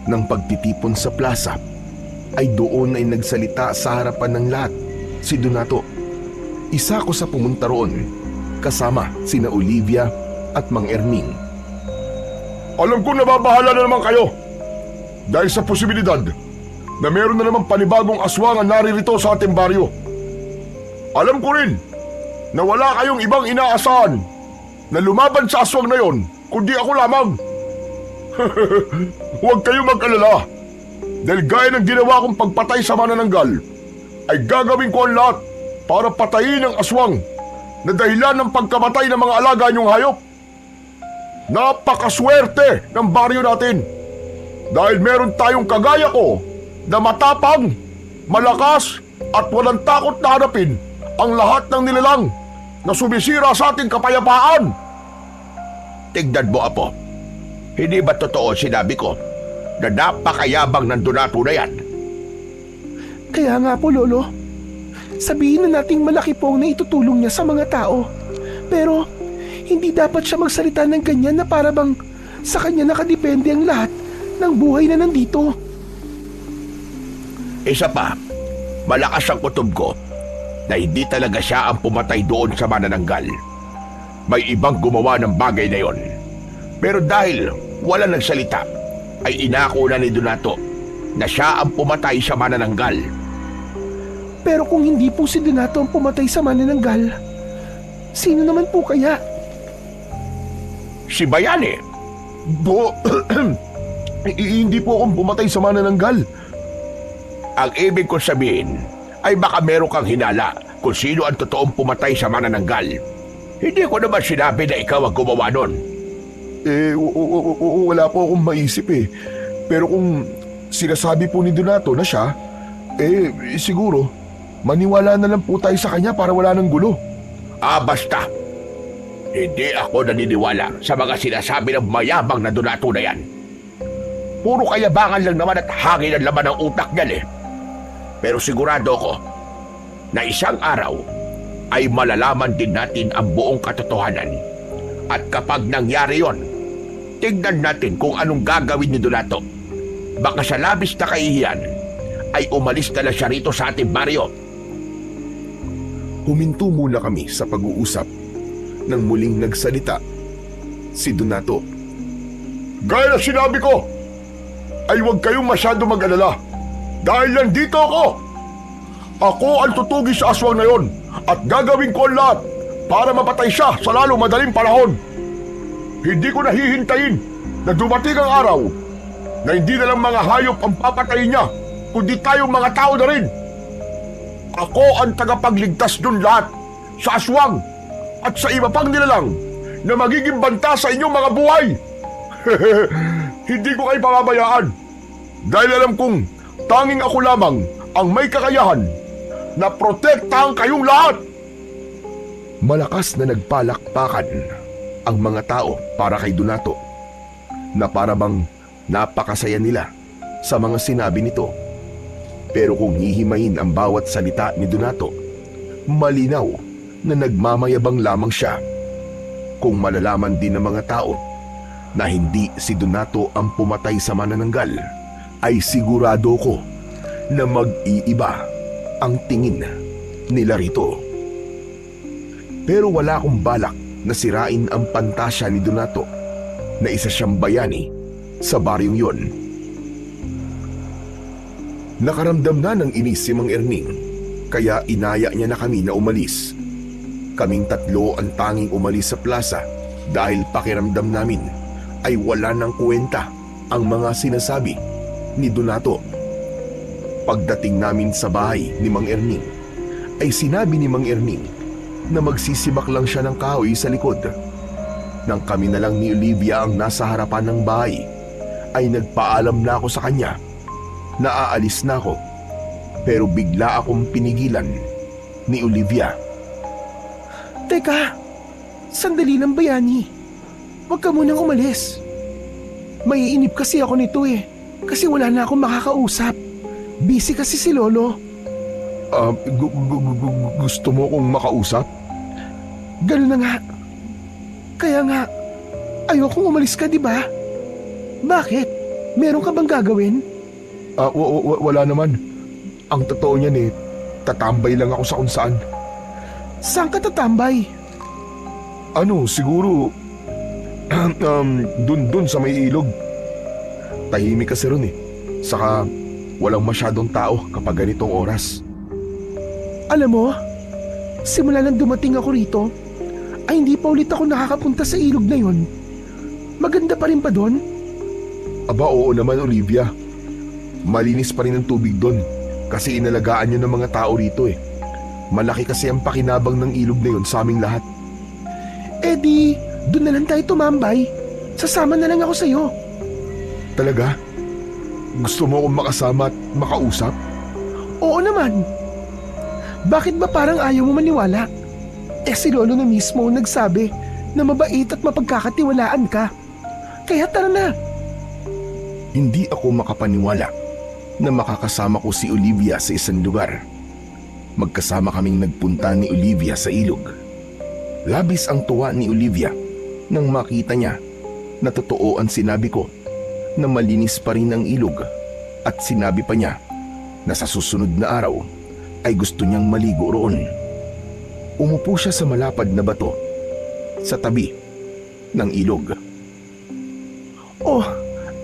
ng pagtitipon sa plaza. Ay doon ay nagsalita sa harapan ng lahat si Donato. Isa ko sa pumunta roon kasama sina Olivia at Mang Erming. Alam ko nababahala na naman kayo dahil sa posibilidad na meron na naman panibagong aswang ang naririto sa ating baryo. Alam ko rin na wala kayong ibang inaasahan na lumaban sa aswang na yon kundi ako lamang. Huwag kayong mag-alala dahil gaya ng ginawa kong pagpatay sa manananggal ay gagawin ko ang lahat para patayin ang aswang na dahilan ng pagkamatay ng mga alaga niyong hayop. Napakaswerte ng baryo natin dahil meron tayong kagaya ko na matapang, malakas at walang takot na hanapin ang lahat ng nilalang na sumisira sa ating kapayapaan. Tignan mo, Apo. Hindi ba totoo sinabi ko na napakayabang ng Donato na yan? Kaya nga po, Lolo. Sabihin na nating malaki po ang naitutulong niya sa mga tao. Pero hindi dapat siya magsalita ng ganyan na para bang sa kanya nakadepende ang lahat ng buhay na nandito. Isa pa, malakas ang kutob ko na hindi talaga siya ang pumatay doon sa manananggal. May ibang gumawa ng bagay na yon. Pero dahil wala nagsalita, ay inako na ni Donato na siya ang pumatay sa manananggal. Pero kung hindi po si Donato ang pumatay sa manananggal, sino naman po kaya? Si Bayani. Hindi po akong pumatay sa manananggal. Ang ibig kong sabihin ay baka meron kang hinala kung sino ang totoong pumatay sa manananggal. Hindi ko naman sinabi na ikaw ang gumawa nun. Wala po akong maisip eh. Pero kung sinasabi po ni Donato na siya, siguro, maniwala na lang po tayo sa kanya para wala ng gulo. Basta. Hindi ako naniniwala sa mga sinasabi ng mayabang na Donato na yan. Puro kayabangan lang naman at hangin ang laman ng utak niyan eh. Pero sigurado ko na isang araw ay malalaman din natin ang buong katotohanan. At kapag nangyari yon, tignan natin kung anong gagawin ni Donato. Baka sa labis na kahihiyan ay umalis na lang siya rito sa ating baryo. Huminto muna kami sa pag-uusap nang muling nagsalita si Donato. Gaya na sinabi ko, ay huwag kayong masyado mag-alala. Dahil nandito ako. Ako ang tutugi sa aswang na yon at gagawin ko ang lahat para mapatay siya sa lalo madaling panahon. Hindi ko nahihintayin na dumating ang araw na hindi na lang mga hayop ang papatayin niya, kundi tayong mga tao na rin. Ako ang tagapagligtas dun lahat sa aswang at sa iba pang nilalang na magiging banta sa inyong mga buhay. hindi ko kayo pababayaan. Dahil alam kong tanging ako lamang ang may kakayahan na protektahan kayong lahat. Malakas na nagpalakpakan ang mga tao para kay Donato na para bang napakasaya nila sa mga sinabi nito. Pero kung hihimayin ang bawat salita ni Donato, malinaw na nagmamayabang lamang siya. Kung malalaman din ng mga tao na hindi si Donato ang pumatay sa manananggal, ay sigurado ko na mag-iiba ang tingin nila rito. Pero wala akong balak na sirain ang pantasya ni Donato na isa siyang bayani sa baryong yon. Nakaramdam na ng inis si Mang Erning, kaya inaya niya na kami na umalis. Kaming tatlo ang tanging umalis sa plaza dahil pakiramdam namin ay wala ng kwenta ang mga sinasabi ni Donato. Pagdating namin sa bahay ni Mang Erning, ay sinabi ni Mang Erning na magsisibak lang siya ng kahoy sa likod. Nang kami na lang ni Olivia ang nasa harapan ng bahay, ay nagpaalam na ako sa kanya na aalis na ako. Pero bigla akong pinigilan ni Olivia. Teka, sandali lang bayani. Huwag ka munang umalis. Maiinip kasi ako nito kasi wala na akong makakausap. Busy kasi si Lolo. Gusto mo kong makausap? Ganun na nga. Kaya nga, ayokong umalis ka, di ba? Bakit? Meron ka bang gagawin? Wala naman. Ang totoo niyan tatambay lang ako sa kung saan. Saan ka tatambay? Siguro, dun sa may ilog. Tahimik kasi ron Saka, walang masyadong tao kapag ganitong oras. Alam mo, simula nang dumating ako rito, ay hindi pa ulit ako nakakapunta sa ilog na yon. Maganda pa rin ba doon? Aba, oo naman, Olivia. Malinis pa rin ang tubig doon kasi inalagaan yun ng mga tao rito Malaki kasi ang pakinabang ng ilog na yun sa aming lahat. Eh di, doon na lang tayo tumambay. Sasama na lang ako sa'yo. Talaga? Gusto mo akong makasama at makausap? Oo naman. Bakit ba parang ayaw mo maniwala? Si Lolo na mismo ang nagsabi na mabait at mapagkakatiwalaan ka. Kaya tara na. Hindi ako makapaniwala na makakasama ko si Olivia sa isang lugar. Magkasama kaming nagpunta ni Olivia sa ilog. Labis ang tuwa ni Olivia nang makita niya na totoo ang sinabi ko na malinis pa rin ang ilog, at sinabi pa niya na sa susunod na araw ay gusto niyang maligo roon. Umupo siya sa malapad na bato sa tabi ng ilog. Oh,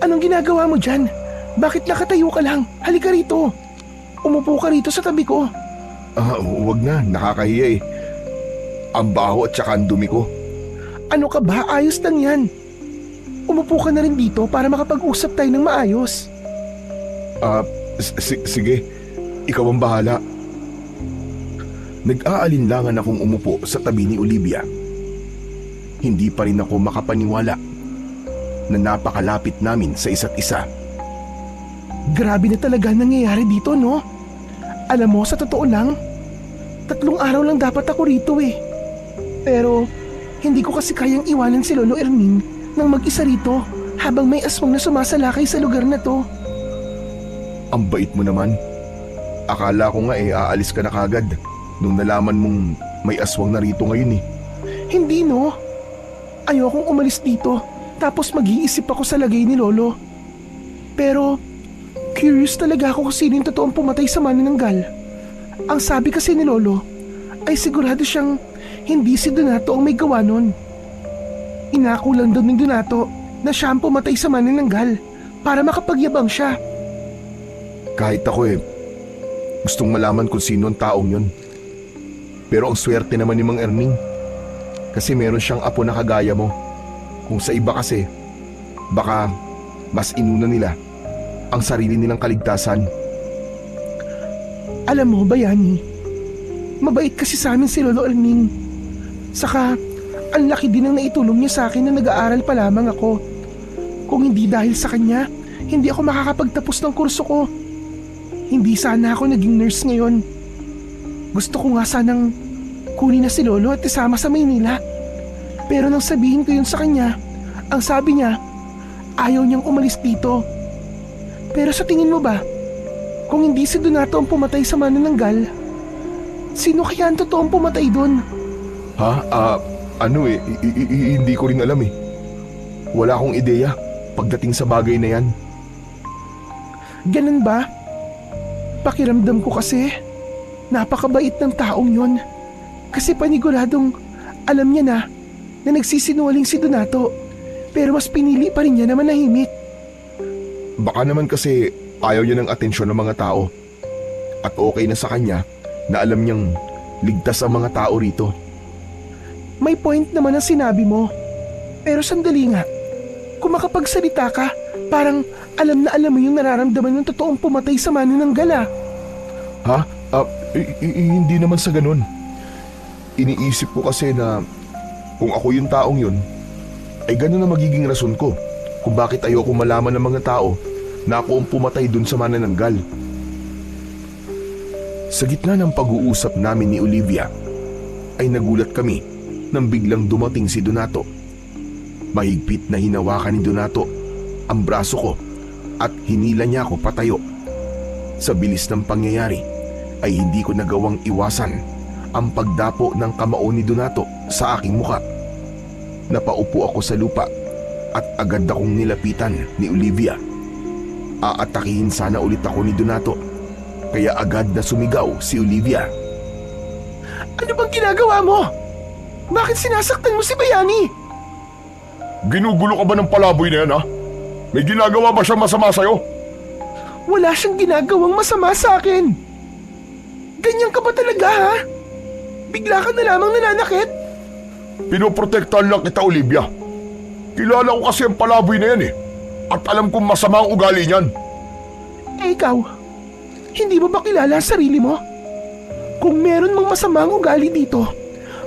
anong ginagawa mo dyan? Bakit nakatayo ka lang? Halika rito. Umupo ka rito sa tabi ko. Huwag na, nakakahiya Ang baho at saka ang dumi ko. Ano ka ba? Ayos lang yan. Umupo ka na rin dito para makapag-usap tayo ng maayos. Sige, ikaw ang bahala. Nag-aalinlangan akong umupo sa tabi ni Olivia. Hindi pa rin ako makapaniwala na napakalapit namin sa isa't isa. Grabe na talaga nangyayari dito, no? Alam mo, sa totoo lang, 3 araw lang dapat ako rito Pero, hindi ko kasi kayang iwanan si Lolo Erning nang mag-isa rito habang may aswang na sumasalakay sa lugar na to. Ang bait mo naman. Akala ko nga aalis ka na kagad nung nalaman mong may aswang na rito ngayon Hindi, no? Ayokong umalis dito tapos mag-iisip ako sa lagay ni Lolo. Pero, curious talaga ako kung sino yung totoong pumatay sa manananggal. Ang sabi kasi ni Lolo ay sigurado siyang hindi si Donato ang may gawa nun. Inako lang daw ni Donato na siya ang pumatay sa manananggal para makapagyabang siya. Kahit ako gustong malaman kung sino ang taong yun. Pero ang swerte naman ni Mang Erning kasi meron siyang apo na kagaya mo. Kung sa iba kasi, baka mas inuna nila ang sarili nilang kaligtasan. Alam mo, Bayani, mabait kasi sa amin si Lolo Erning. Saka, ang laki din ang naitulong niya sa akin na nag-aaral pa lamang ako. Kung hindi dahil sa kanya, hindi ako makakapagtapos ng kurso ko. Hindi sana ako naging nurse ngayon. Gusto ko nga sanang kunin na si Lolo at isama sa Maynila. Pero nang sabihin ko yun sa kanya, ang sabi niya, ayaw niyang umalis dito. Pero sa tingin mo ba, kung hindi si Donato ang pumatay sa manananggal, sino kaya ang totoong pumatay doon? Hindi ko rin alam eh. Wala akong ideya pagdating sa bagay na yan. Ganun ba? Pakiramdam ko kasi, napakabait ng taong yon. Kasi paniguradong alam niya na nagsisinungaling si Donato, pero mas pinili pa rin niya na manahimik. Baka naman kasi ayaw niya ng atensyon ng mga tao. At okay na sa kanya na alam niyang ligtas ang mga tao rito. May point naman ang sinabi mo. Pero sandali nga, kung makapagsalita ka, parang alam na alam mo yung nararamdaman ng totoong pumatay sa manananggal ah. Hindi naman sa ganun. Iniisip ko kasi na kung ako yung taong yun, ay ganun na magiging rason ko kung bakit ayoko malaman ng mga tao na ako ang pumatay dun sa manananggal. Sa gitna ng pag-uusap namin ni Olivia, ay nagulat kami nang biglang dumating si Donato. Mahigpit na hinawakan ni Donato ang braso ko at hinila niya ako patayo. Sa bilis ng pangyayari ay hindi ko nagawang iwasan ang pagdapo ng kamao ni Donato sa aking muka. Napaupo ako sa lupa at agad akong nilapitan ni Olivia. Aatakihin sana ulit ako ni Donato, kaya agad na sumigaw si Olivia. Ano bang ginagawa mo? Bakit sinasaktan mo si Bayani? Ginugulo ka ba ng palaboy na yan ha? May ginagawa ba siyang masama sa'yo? Wala siyang ginagawang masama sa akin. Ganyan ka ba talaga ha? Bigla ka na lamang nananakit? Pinoprotektahan lang kita, Olivia. Kilala ko kasi ang palaboy na yan eh. At alam kong masama ang ugali niyan. Eh ikaw, hindi mo ba kilala ang sarili mo? Kung meron mang masama ang ugali dito,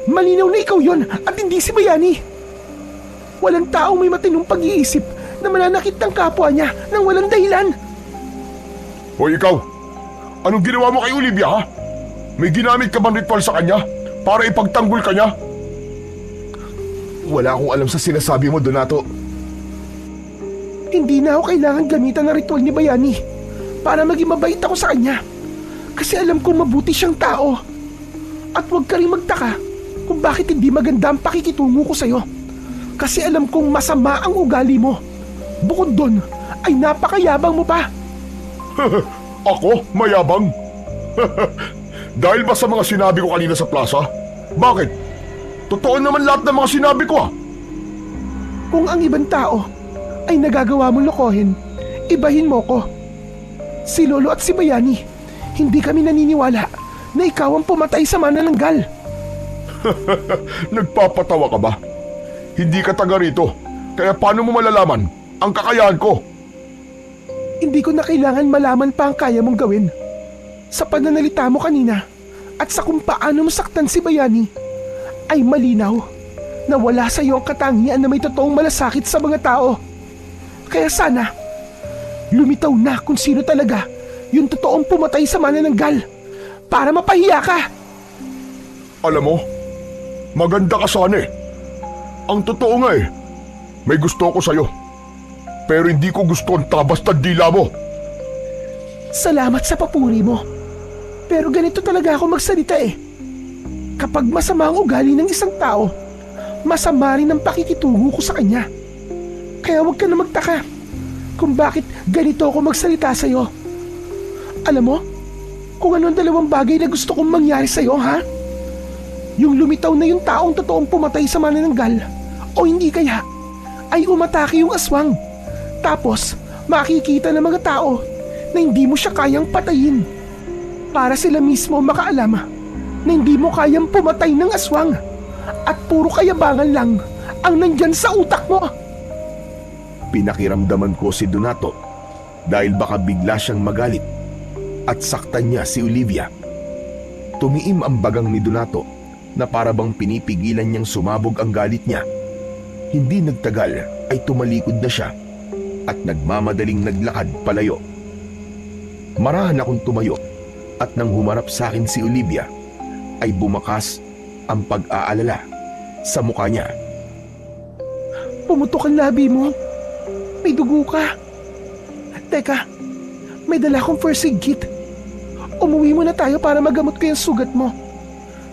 malinaw na ikaw yon at hindi si Bayani. Walang taong may matinong pag-iisip na mananakit ng kapwa niya nang walang dahilan. Hoy ikaw, anong ginawa mo kay Olivia ha? May ginamit ka bang ritual sa kanya para ipagtanggol ka niya? Wala akong alam sa sinasabi mo, Donato. Hindi na ako kailangan gamitan ng ritual ni Bayani para maging mabait ako sa kanya. Kasi alam kong mabuti siyang tao. At huwag ka rin magtaka kung bakit hindi maganda ang pakikitungo ko sa'yo. Kasi alam kong masama ang ugali mo. Bukod doon, ay napakayabang mo pa. Ako? Mayabang? Dahil ba sa mga sinabi ko kanina sa plaza? Bakit? Totoo naman lahat ng mga sinabi ko ah. Kung ang ibang tao ay nagagawa mo lokohin, ibahin mo ko. Si Lolo at si Bayani, hindi kami naniniwala na ikaw ang pumatay sa manananggal. Nagpapatawa ka ba? Hindi ka taga rito, kaya paano mo malalaman ang kakayahan ko? Hindi ko na kailangan malaman pa ang kaya mong gawin. Sa pananalita mo kanina at sa kung paano mo saktan si Bayani, ay malinaw na wala sa iyo ang katangian na may totoong malasakit sa mga tao. Kaya sana, lumitaw na kung sino talaga yung totoong pumatay sa manananggal para mapahiya ka. Alam mo, maganda ka sana eh. Ang totoo nga eh, may gusto ako sa'yo. Pero hindi ko gusto ang tabas na dila mo. Salamat sa papuri mo. Pero ganito talaga ako magsalita eh. Kapag masama ang ugali ng isang tao, masama rin ang pakikitungo ko sa kanya. Kaya huwag ka na magtaka kung bakit ganito ako magsalita sa'yo. Alam mo, kung ano ang dalawang bagay na gusto kong mangyari sa'yo, ha? Yung lumitaw na yung taong totoong pumatay sa manananggal, o hindi kaya, ay umatake yung aswang. Tapos, makikita ng mga tao na hindi mo siya kayang patayin. Para sila mismo makaalam na hindi mo kayang pumatay ng aswang at puro kayabangan lang ang nandyan sa utak mo. Pinakiramdaman ko si Donato dahil baka bigla siyang magalit at saktan niya si Olivia. Tumiim ang bagang ni Donato na para bang pinipigilan niyang sumabog ang galit niya. Hindi nagtagal ay tumalikod na siya at nagmamadaling naglakad palayo. Marahan akong tumayo at nang humarap sa akin si Olivia ay bumakas ang pag-aalala sa mukha niya. Pumutok ang labi mo. May dugo ka. Teka, may dala akong first aid kit. Umuwi muna tayo para magamot ko yung sugat mo.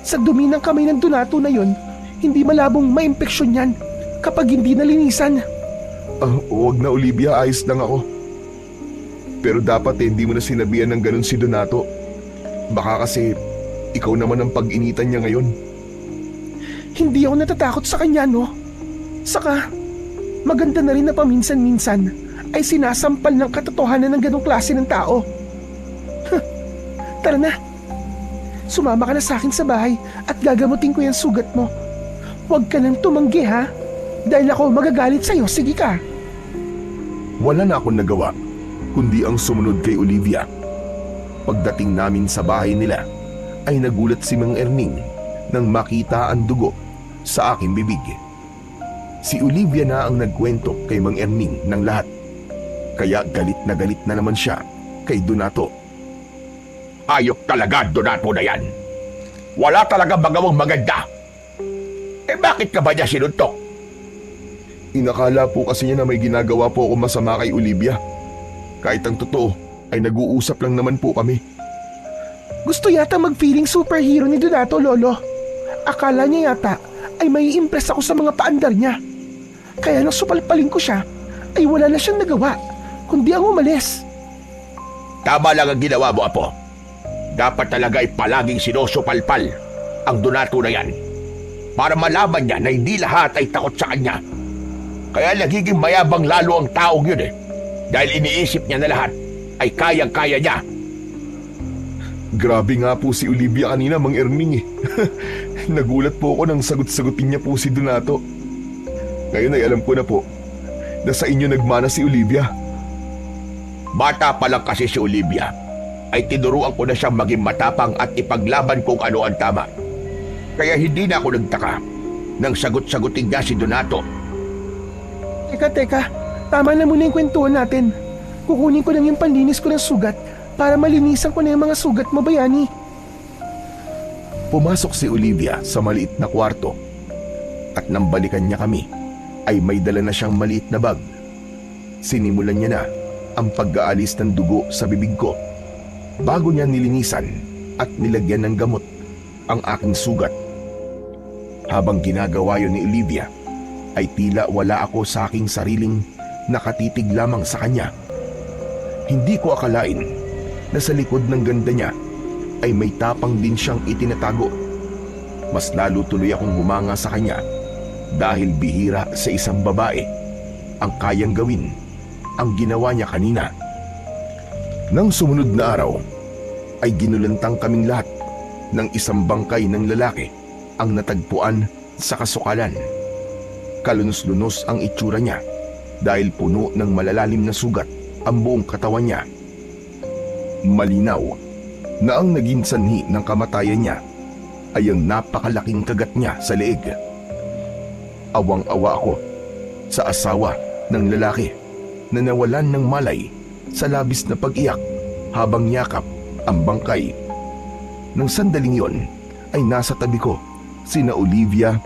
Sa dumi ng kamay ng Donato na yon, hindi malabong maimpeksyon yan kapag hindi nalinisan. Huwag na Olivia, ayos lang ako. Pero dapat hindi mo na sinabihan ng ganun si Donato. Baka kasi ikaw naman ang pag-initan niya ngayon. Hindi ako natatakot sa kanya, no? Saka, maganda na rin na paminsan-minsan ay sinasampal ng katotohanan ng ganong klase ng tao. Tara na. Sumama ka na sa akin sa bahay at gagamutin ko yung sugat mo. Huwag ka nang tumanggi, ha? Dahil ako magagalit sa'yo. Sige ka. Wala na akong nagawa, kundi ang sumunod kay Olivia. Pagdating namin sa bahay nila, ay nagulat si Mang Erning nang makita ang dugo sa aking bibig. Si Olivia na ang nagkwento kay Mang Erning ng lahat. Kaya galit na naman siya kay Donato. Ayok talaga, Donato na yan. Wala talaga magawang maganda. Bakit ka ba niya sinuntok? Inakala po kasi niya na may ginagawa po ako masama kay Olivia. Kahit ang totoo ay nag-uusap lang naman po kami. Gusto yata mag-feeling superhero ni Donato, Lolo. Akala niya yata ay may impress ako sa mga paandar niya. Kaya nang supalpalin ko siya, ay wala na siyang nagawa, kundi ang umalis. Tama lang ang ginawa mo, Apo. Dapat talaga ay palaging sinusupalpal ang Donato na yan para malaman niya na hindi lahat ay takot sa kanya. Kaya nagiging mayabang lalo ang taong yun dahil iniisip niya na lahat ay kayang-kaya niya. Grabe nga po si Olivia kanina, Mang Erning. Nagulat po ako nang sagot-sagutin niya po si Donato. Ngayon ay alam ko na po na sa inyo nagmana si Olivia. Bata pa lang kasi si Olivia ay tinuruan ko na siyang maging matapang at ipaglaban kung ano ang tama. Kaya hindi na ako nagtaka nang sagot-sagutin niya si Donato. Teka, tama na muna yung kwentuhan natin. Kukunin ko lang yung panlinis ko ng sugat para malinisan ko na yung mga sugat mo, Bayani. Pumasok si Olivia sa maliit na kwarto at nang balikan niya kami ay may dala na siyang maliit na bag. Sinimulan niya na ang pag-aalis ng dugo sa bibig ko bago niya nilinisan at nilagyan ng gamot ang aking sugat. Habang ginagawa yun ni Olivia ay tila wala ako sa aking sariling nakatitig lamang sa kanya. Hindi ko akalain na sa likod ng ganda niya ay may tapang din siyang itinatago. Mas lalo tuloy akong humanga sa kanya dahil bihira sa isang babae ang kayang gawin ang ginawa niya kanina. Nang sumunod na araw ay ginulantang kaming lahat ng isang bangkay ng lalaki ang natagpuan sa kasukalan. Kalunos-lunos ang itsura niya dahil puno ng malalalim na sugat ang buong katawan niya. Malinaw na ang naging sanhi ng kamatayan niya ay ang napakalaking kagat niya sa leeg. Awang-awa ako sa asawa ng lalaki na nawalan ng malay sa labis na pag-iyak habang yakap ang bangkay. Nang sandaling yon ay nasa tabi ko sina Olivia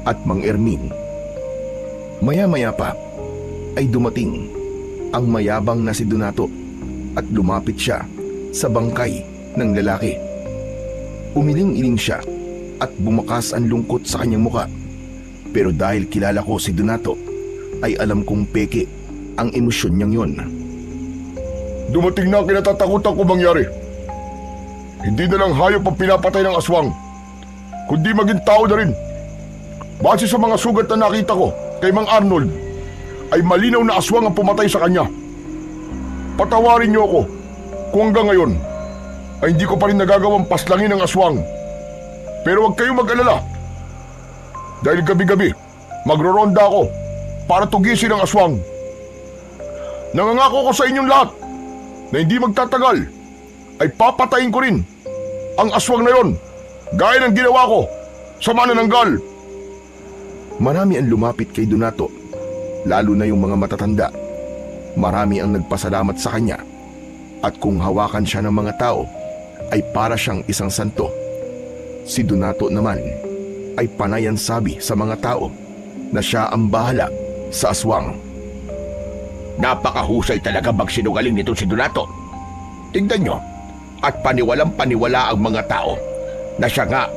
at Mang Erning. Maya-maya pa ay dumating ang mayabang na si Donato at lumapit siya sa bangkay ng lalaki. Umiling-iling siya at bumakas ang lungkot sa kanyang muka. Pero dahil kilala ko si Donato ay alam kong peke ang emosyon niyang yon. Dumating na ang kinatatakutan ko mangyari. Hindi na lang hayop ang pinapatay ng aswang, kundi maging tao na rin. Base sa mga sugat na nakita ko kay Mang Arnold, ay malinaw na aswang ang pumatay sa kanya. Patawarin niyo ako kung hanggang ngayon ay hindi ko pa rin nagagawang paslangin ang aswang. Pero huwag kayong mag-alala. Dahil gabi-gabi, magroronda ako para tugisin ang aswang. Nangangako ko sa inyong lahat na hindi magtatagal ay papatayin ko rin ang aswang na yon, gaya ng ginawa ko sa manananggal. Marami ang lumapit kay Donato, lalo na yung mga matatanda. Marami ang nagpasalamat sa kanya at kung hawakan siya ng mga tao ay para siyang isang santo. Si Donato naman ay panayan sabi sa mga tao na siya ang bahala sa aswang. Napakahusay talaga magsinungaling nito si Donato. Tingnan nyo, at paniwalang paniwala ang mga tao na siya nga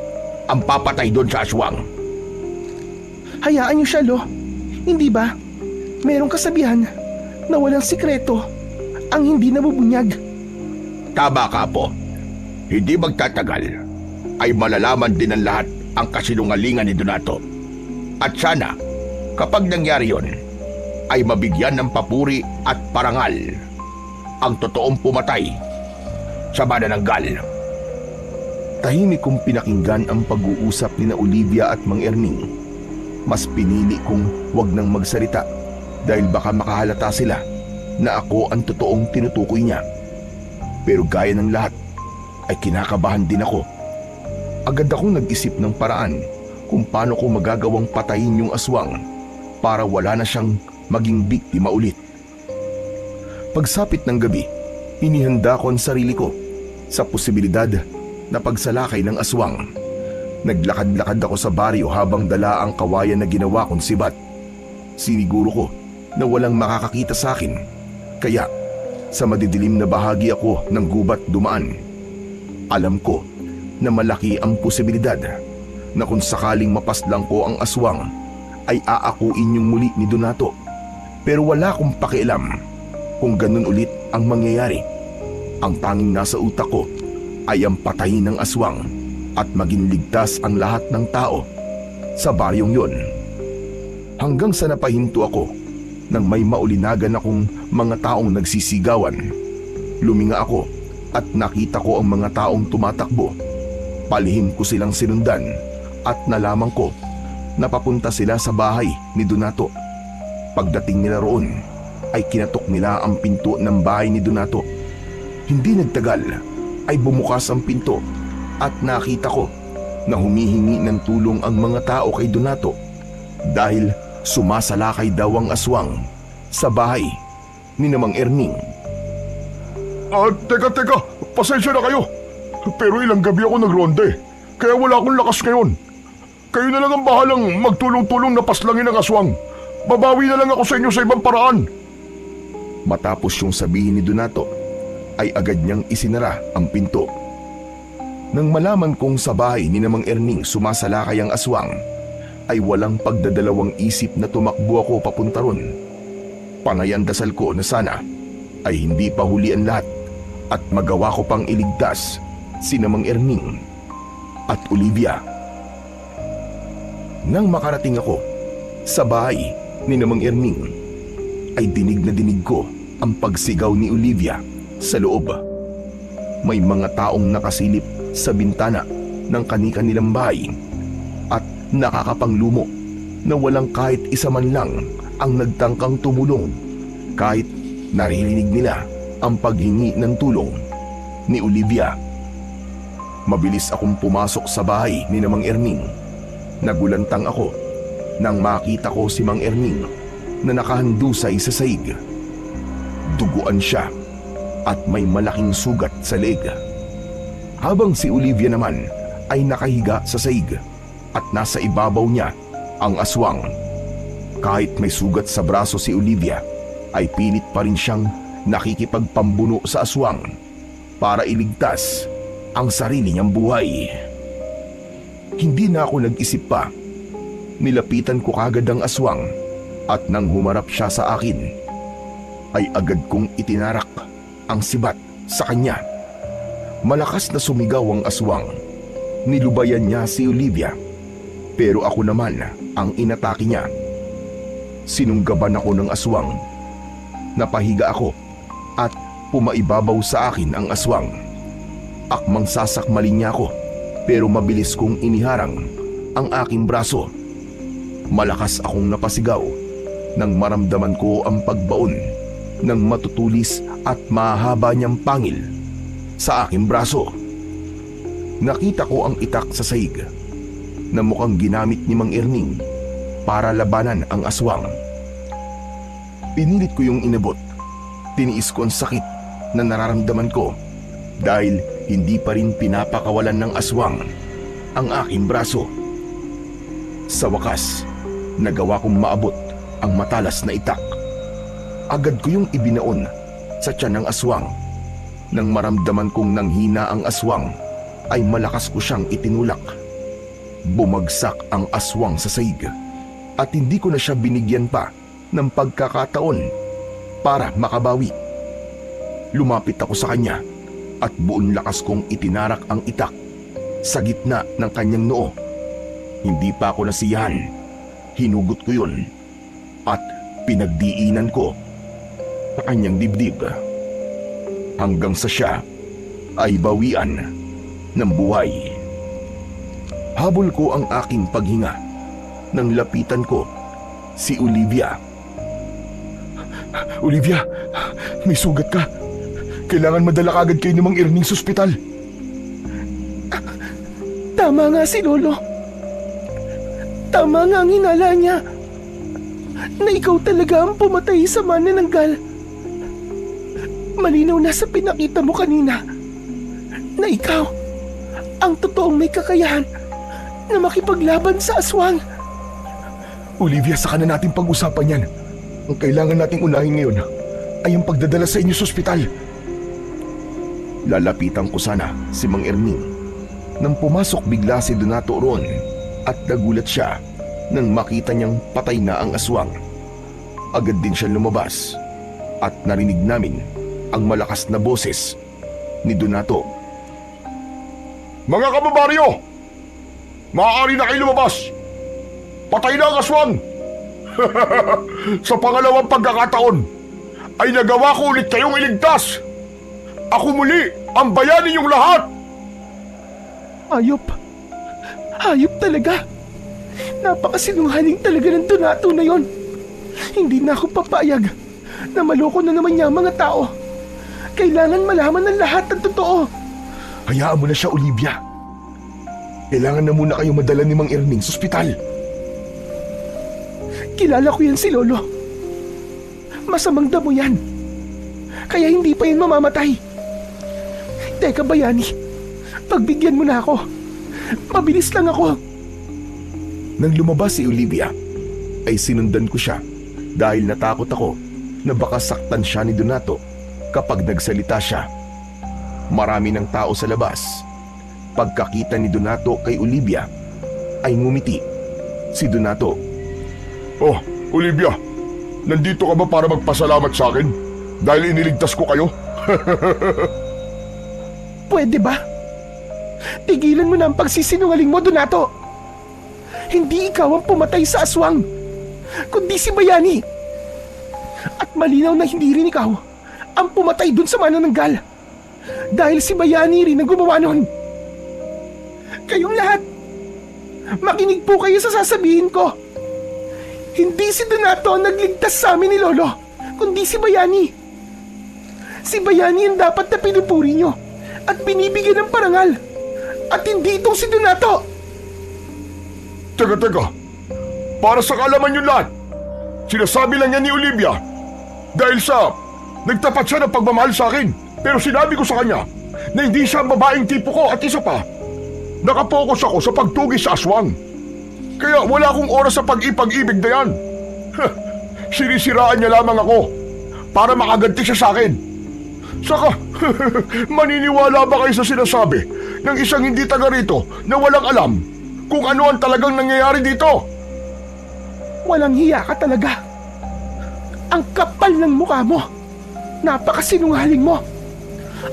ang papatay doon sa aswang. Hayaan niyo siya, Lo. Hindi ba? Merong kasabihan na walang sikreto ang hindi nabubunyag. Tama ka po. Hindi magtatagal ay malalaman din ng lahat ang kasinungalingan ni Donato. At sana, kapag nangyari yon, ay mabigyan ng papuri at parangal ang totoong pumatay sa manananggal. Tahimik kong pinakinggan ang pag-uusap ni na Olivia at Mang Erning. Mas pinili kong wag nang magsalita dahil baka makahalata sila na ako ang totoong tinutukoy niya. Pero gaya ng lahat ay kinakabahan din ako. Agad akong nag-isip ng paraan kung paano ko magagawang patayin yung aswang para wala na siyang maging biktima ulit. Pagsapit ng gabi, inihanda ko ang sarili ko sa posibilidad na pagsalakay ng aswang. Naglakad-lakad ako sa baryo habang dala ang kawayan na ginawa kong sibat. Siniguro ko na walang makakakita sa akin, kaya sa madidilim na bahagi ako ng gubat dumaan. Alam ko na malaki ang posibilidad na kung sakaling mapaslang ko ang aswang ay aakuin yung muli ni Donato. Pero wala akong pakialam kung ganun ulit ang mangyayari. Ang tanging nasa utak ko ay ang patayin ng aswang at maging ligtas ang lahat ng tao sa baryong yon. Hanggang sa napahinto ako nang may maulinagan akong mga taong nagsisigawan. Luminga ako at nakita ko ang mga taong tumatakbo. Palihim ko silang sinundan at nalaman ko na papunta sila sa bahay ni Donato. Pagdating nila roon ay kinatok nila ang pinto ng bahay ni Donato. Hindi nagtagal ay bumukas ang pinto at nakita ko na humihingi ng tulong ang mga tao kay Donato dahil sumasalakay daw ang aswang sa bahay ni Mang Erning. Teka, pasensya na kayo. Pero ilang gabi ako nagronde, kaya wala akong lakas ngayon. Kayo na lang ang bahalang magtulong-tulong na paslangin ang aswang. Babawi na lang ako sa inyo sa ibang paraan. Matapos yung sabihin ni Donato, ay agad niyang isinara ang pinto. Nang malaman kong sa bahay ni Mang Erning sumasalakay ang aswang, ay walang pagdadalawang isip na tumakbo ako papunta ron. Panay ang dasal ko na sana ay hindi pa huli ang lahat at magawa ko pang iligtas si Mang Erning at Olivia. Nang makarating ako sa bahay ni Mang Erning, ay dinig na dinig ko ang pagsigaw ni Olivia sa loob. May mga taong nakasilip sa bintana ng kani-kanilang bahay at nakakapanglumo na walang kahit isa man lang ang nagtangkang tumulong kahit naririnig nila ang paghingi ng tulong ni Olivia. Mabilis akong pumasok sa bahay ni Mang Erning. Nagulantang ako nang makita ko si Mang Erning na nakahandusay sa saig. Duguan siya at may malaking sugat sa leeg. Habang si Olivia naman ay nakahiga sa saig at nasa ibabaw niya ang aswang. Kahit may sugat sa braso si Olivia, ay pilit pa rin siyang nakikipagpambuno sa aswang para iligtas ang sarili niyang buhay. Hindi na ako nag-isip pa. Nilapitan ko kagad ang aswang at nang humarap siya sa akin, ay agad kong itinarak ang sibat sa kanya. Malakas na sumigaw ang aswang. Nilubayan niya si Olivia, pero ako naman ang inatake niya. Sinunggaban ako ng aswang. Napahiga ako at pumaibabaw sa akin ang aswang. Akmang sasakmalin niya ako, pero mabilis kong iniharang ang aking braso. Malakas akong napasigaw nang maramdaman ko ang pagbaon ng matutulis at mahaba niyang pangil sa aking braso. Nakita ko ang itak sa saig na mukhang ginamit ni Mang Erning para labanan ang aswang. Pinilit ko yung inabot Tiniis ko ang sakit na nararamdaman ko dahil hindi pa rin pinapakawalan ng aswang ang aking braso. Sa wakas, nagawa kong maabot ang matalas na itak. Agad ko yung ibinaon sa tiyan ng aswang. Nang maramdaman kong nanghina ang aswang, ay malakas ko siyang itinulak. Bumagsak ang aswang sa saig at hindi ko na siya binigyan pa ng pagkakataon para makabawi. Lumapit ako sa kanya at buong lakas kong itinarak ang itak sa gitna ng kanyang noo. Hindi pa ako nasiyahan. Hinugot ko yun at pinagdiinan ko sa kanyang dibdib hanggang sa siya ay bawian ng buhay. Habol ko ang aking paghinga nang lapitan ko si Olivia. Olivia, may sugat ka. Kailangan madala kagad kayo ni Mang Erning sa ospital. Tama nga si Lolo. Tama nga ang hinala niya. Na ikaw talaga ang pumatay sa manananggal. Malinaw na sa pinakita mo kanina na ikaw ang totoong may kakayahan na makipaglaban sa aswang. Olivia, saka na natin pag-usapan yan. Ang kailangan nating unahin ngayon ay ang pagdadala sa inyo sa ospital. Lalapitan ko sana si Mang Erning nang pumasok bigla si Donato roon at nagulat siya nang makita niyang patay na ang aswang. Agad din siya lumabas at narinig namin ang malakas na boses ni Donato. Mga kababaryo! Maaari na kayo lumabas! Patay na ang aswang! Sa pangalawang pagkakataon ay nagawa ko ulit kayong iligtas! Ako muli ang bayani niyong lahat! Hayop. Hayop talaga. Napakasinungaling talaga ng Donato na yon. Hindi na ako papayag na maloko na naman niya ang mga tao. Kailangan malaman ng lahat ng totoo. Hayaan mo na siya, Olivia. Kailangan na muna kayo madala ni Mang Erning sa ospital. Kilala ko yan si Lolo. Masamang damo yan. Kaya hindi pa yan mamamatay. Teka, bayani. Pagbigyan mo na ako. Mabilis lang ako. Nang lumabas si Olivia, ay sinundan ko siya dahil natakot ako na baka saktan siya ni Donato kapag nagsalita siya. Marami ng tao sa labas. Pagkakita ni Donato kay Olivia, ay ngumiti. Si Donato, Oh, Olivia, nandito ka ba para magpasalamat sa akin? Dahil iniligtas ko kayo? Pwede ba? Tigilan mo na ang pagsisinungaling mo, Donato. Hindi ikaw ang pumatay sa aswang, kundi si Bayani. At malinaw na hindi rin ikaw ang pumatay dun sa manananggal. Dahil si Bayani rin ang gumawa nun. Kayong lahat, makinig po kayo sa sasabihin ko. Hindi si Donato ang nagligtas sa amin ni Lolo, kundi si Bayani. Si Bayani ang dapat na pinupuri nyo at binibigyan ng parangal. At hindi itong si Donato. Teka. Para sa kaalaman nyo lahat, sinasabi lang yan ni Olivia dahil sa nagtapat siya ng pagmamahal sa akin. Pero sinabi ko sa kanya na hindi siya ang babaeng tipo ko at isa pa, nakapokus ako sa pagtugis sa aswang. Kaya wala akong oras sa pag-ipag-ibig na yan. Sinisiraan niya lamang ako para makaganti siya sa akin. Saka, maniniwala ba kayo sa sinasabi ng isang hindi taga rito na walang alam kung ano ang talagang nangyayari dito? Walang hiya ka talaga. Ang kapal ng mukha mo. Napakasinungaling mo.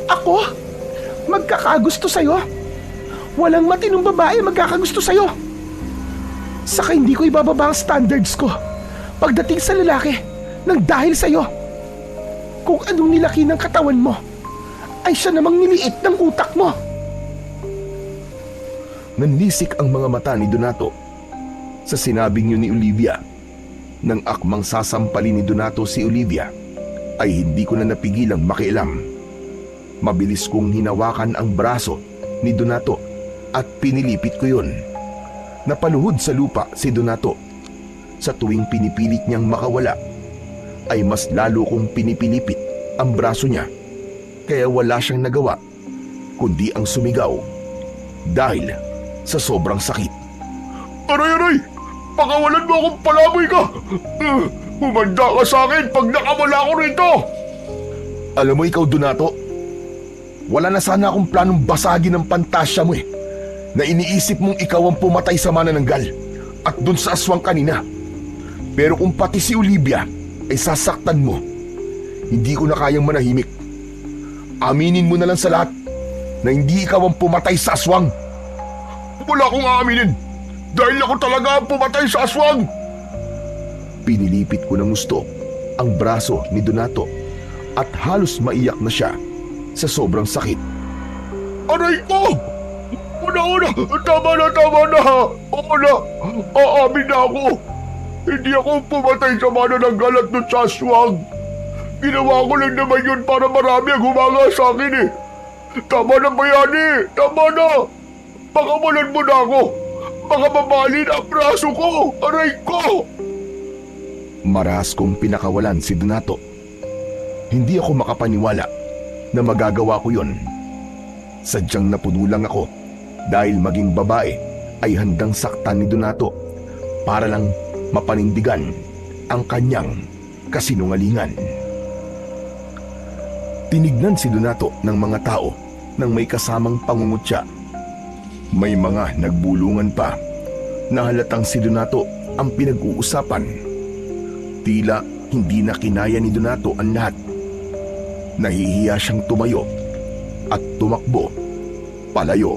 Ako? Magkakagusto sa'yo? Walang matinong babae magkakagusto sa'yo. Saka hindi ko ibababa ang standards ko pagdating sa lalaki nang dahil sa'yo. Kung anong nilaki ng katawan mo, ay siya namang niliit ng utak mo. nanlisik ang mga mata ni Donato sa sinabing yun ni Olivia. Nang akmang sasampalin ni Donato si Olivia, ay hindi ko na napigilang makialam. Mabilis kong hinawakan ang braso ni Donato at pinilipit ko yun. Napaluhod sa lupa si Donato. Sa tuwing pinipilit niyang makawala, ay mas lalo kong pinipilipit ang braso niya, kaya wala siyang nagawa kundi ang sumigaw dahil sa sobrang sakit. Aray, aray! Pakawalan mo akong palaboy ka! Humanda ka sa akin pag nakawala ako rito! Alam mo ikaw, Donato, wala na sana akong planong basagin ng pantasya mo na iniisip mong ikaw ang pumatay sa manananggal at dun sa aswang kanina. Pero kung pati si Olivia ay sasaktan mo, hindi ko na kayang manahimik. Aminin mo na lang sa lahat na hindi ikaw ang pumatay sa aswang. Wala akong aaminin dahil ako talaga ang pumatay sa aswang! Pinilipit ko ng gusto ang braso ni Donato at halos maiyak na siya sa sobrang sakit. Aray ko! Una! Tama na! Oo na! Aamin na ako! Hindi ako pumatay sa manananggal at doon sa aswang! Ginawa ko lang naman yun para marami ang humanga sa akin eh! Tama na, Bayani! Tama na! Pakawalan mo na ako! Baka mabalin ang braso ko! Aray ko! Marahas kong pinakawalan si Donato. Hindi ako makapaniwala na magagawa ko yon. Sadyang napuno lang ako dahil maging babae ay handang saktan ni Donato para lang mapanindigan ang kanyang kasinungalingan. Tinignan si Donato ng mga tao nang may kasamang pangungutya. May mga nagbulungan pa na halatang si Donato ang pinag-uusapan. Tila hindi na kinaya ni Donato ang lahat. Nahihiya siyang tumayo at tumakbo palayo.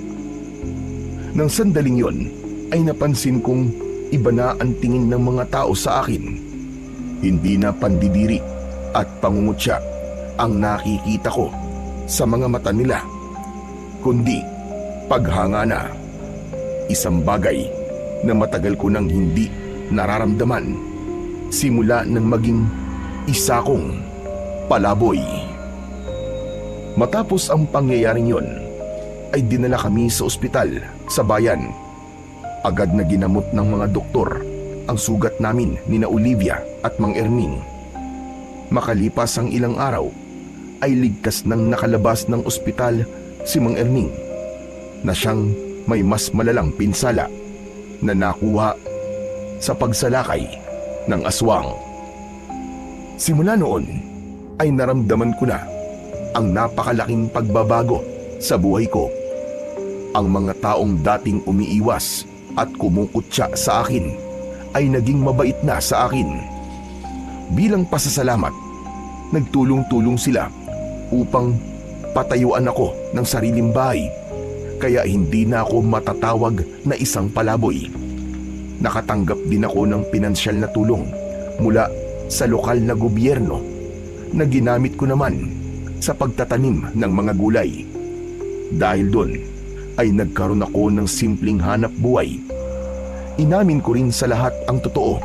Nang sandaling yon ay napansin kong iba na ang tingin ng mga tao sa akin. Hindi na pandidiri at pangungutya ang nakikita ko sa mga mata nila, kundi paghanga na. Isang bagay na matagal ko nang hindi nararamdaman simula nang maging isa kong palaboy. Matapos ang pangyayaring yon, ay dinala kami sa ospital sa bayan. Agad na ginamot ng mga doktor ang sugat namin ni na Olivia at Mang Erming. Makalipas ang ilang araw, ay ligtas nang nakalabas ng ospital si Mang Erming na siyang may mas malalang pinsala na nakuha sa pagsalakay ng aswang. Simula noon ay naramdaman ko na ang napakalaking pagbabago sa buhay ko. Ang mga taong dating umiiwas at kumukutya sa akin ay naging mabait na sa akin. Bilang pasasalamat, nagtulong-tulong sila upang patayuan ako ng sariling bahay, kaya hindi na ako matatawag na isang palaboy. Nakatanggap din ako ng pinansyal na tulong mula sa lokal na gobyerno na ginamit ko naman sa pagtatanim ng mga gulay. Dahil doon ay nagkaroon ako ng simpleng hanap buhay. Inamin ko rin sa lahat ang totoo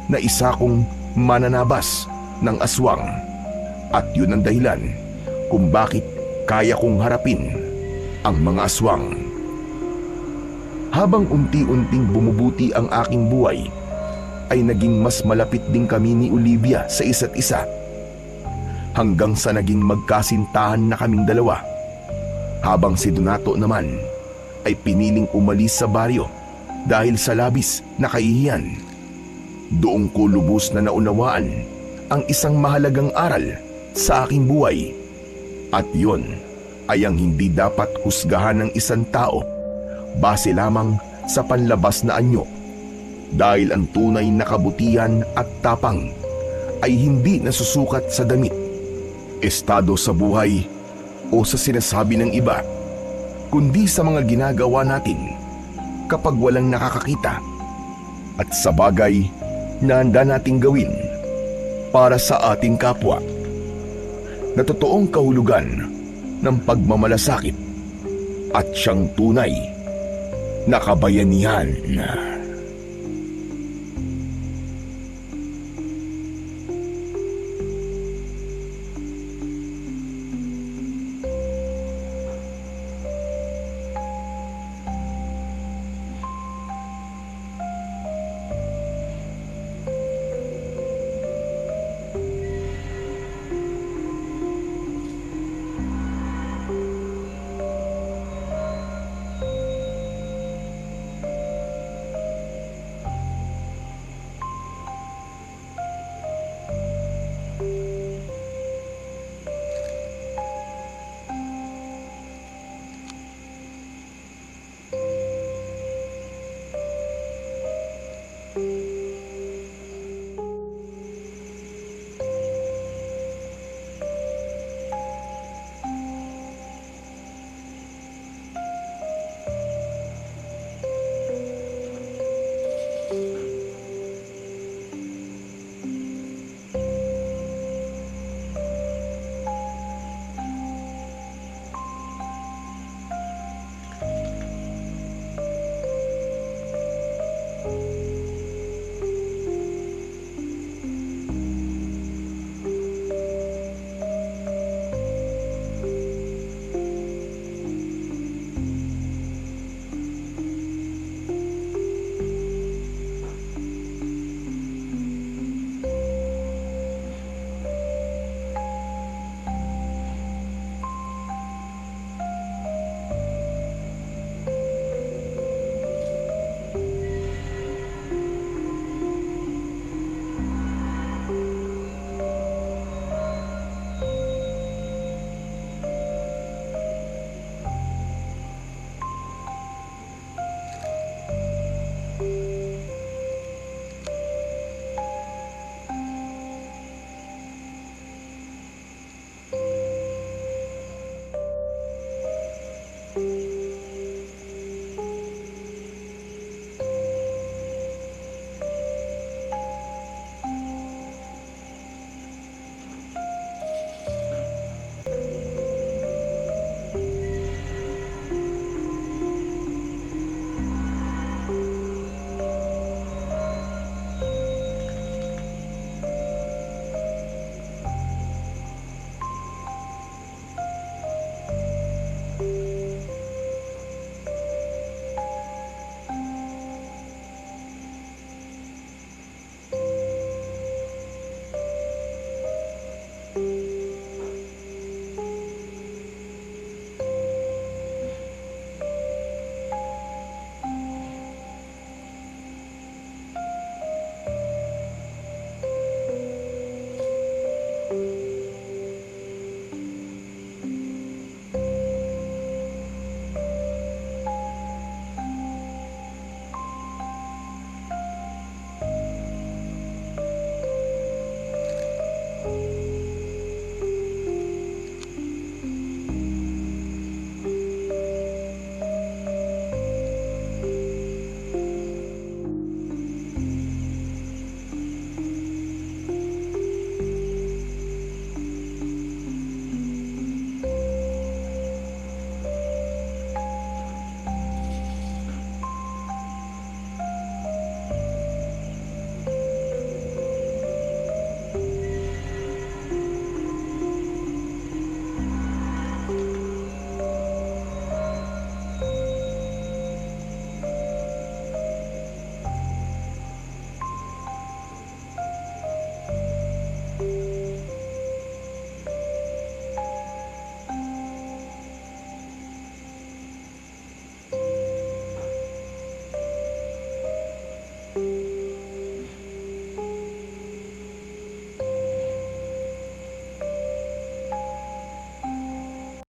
na isa kong mananabas ng aswang, at yun ang dahilan kung bakit kaya kong harapin ang mga aswang. Habang unti-unting bumubuti ang aking buhay, ay naging mas malapit din kami ni Olivia sa isa't isa. Hanggang sa naging magkasintahan na kaming dalawa. Habang si Donato naman ay piniling umalis sa baryo dahil sa labis na kahihiyan. Doon ko lubos na naunawaan ang isang mahalagang aral sa aking buhay. At yun ay ang hindi dapat husgahan ng isang tao base lamang sa panlabas na anyo, dahil ang tunay na kabutihan at tapang ay hindi nasusukat sa damit, estado sa buhay o sa sinasabi ng iba, kundi sa mga ginagawa natin kapag walang nakakakita at sa bagay na handa nating gawin para sa ating kapwa, na totoong kahulugan ng pagmamalasakit at siyang tunay na kabayanihan.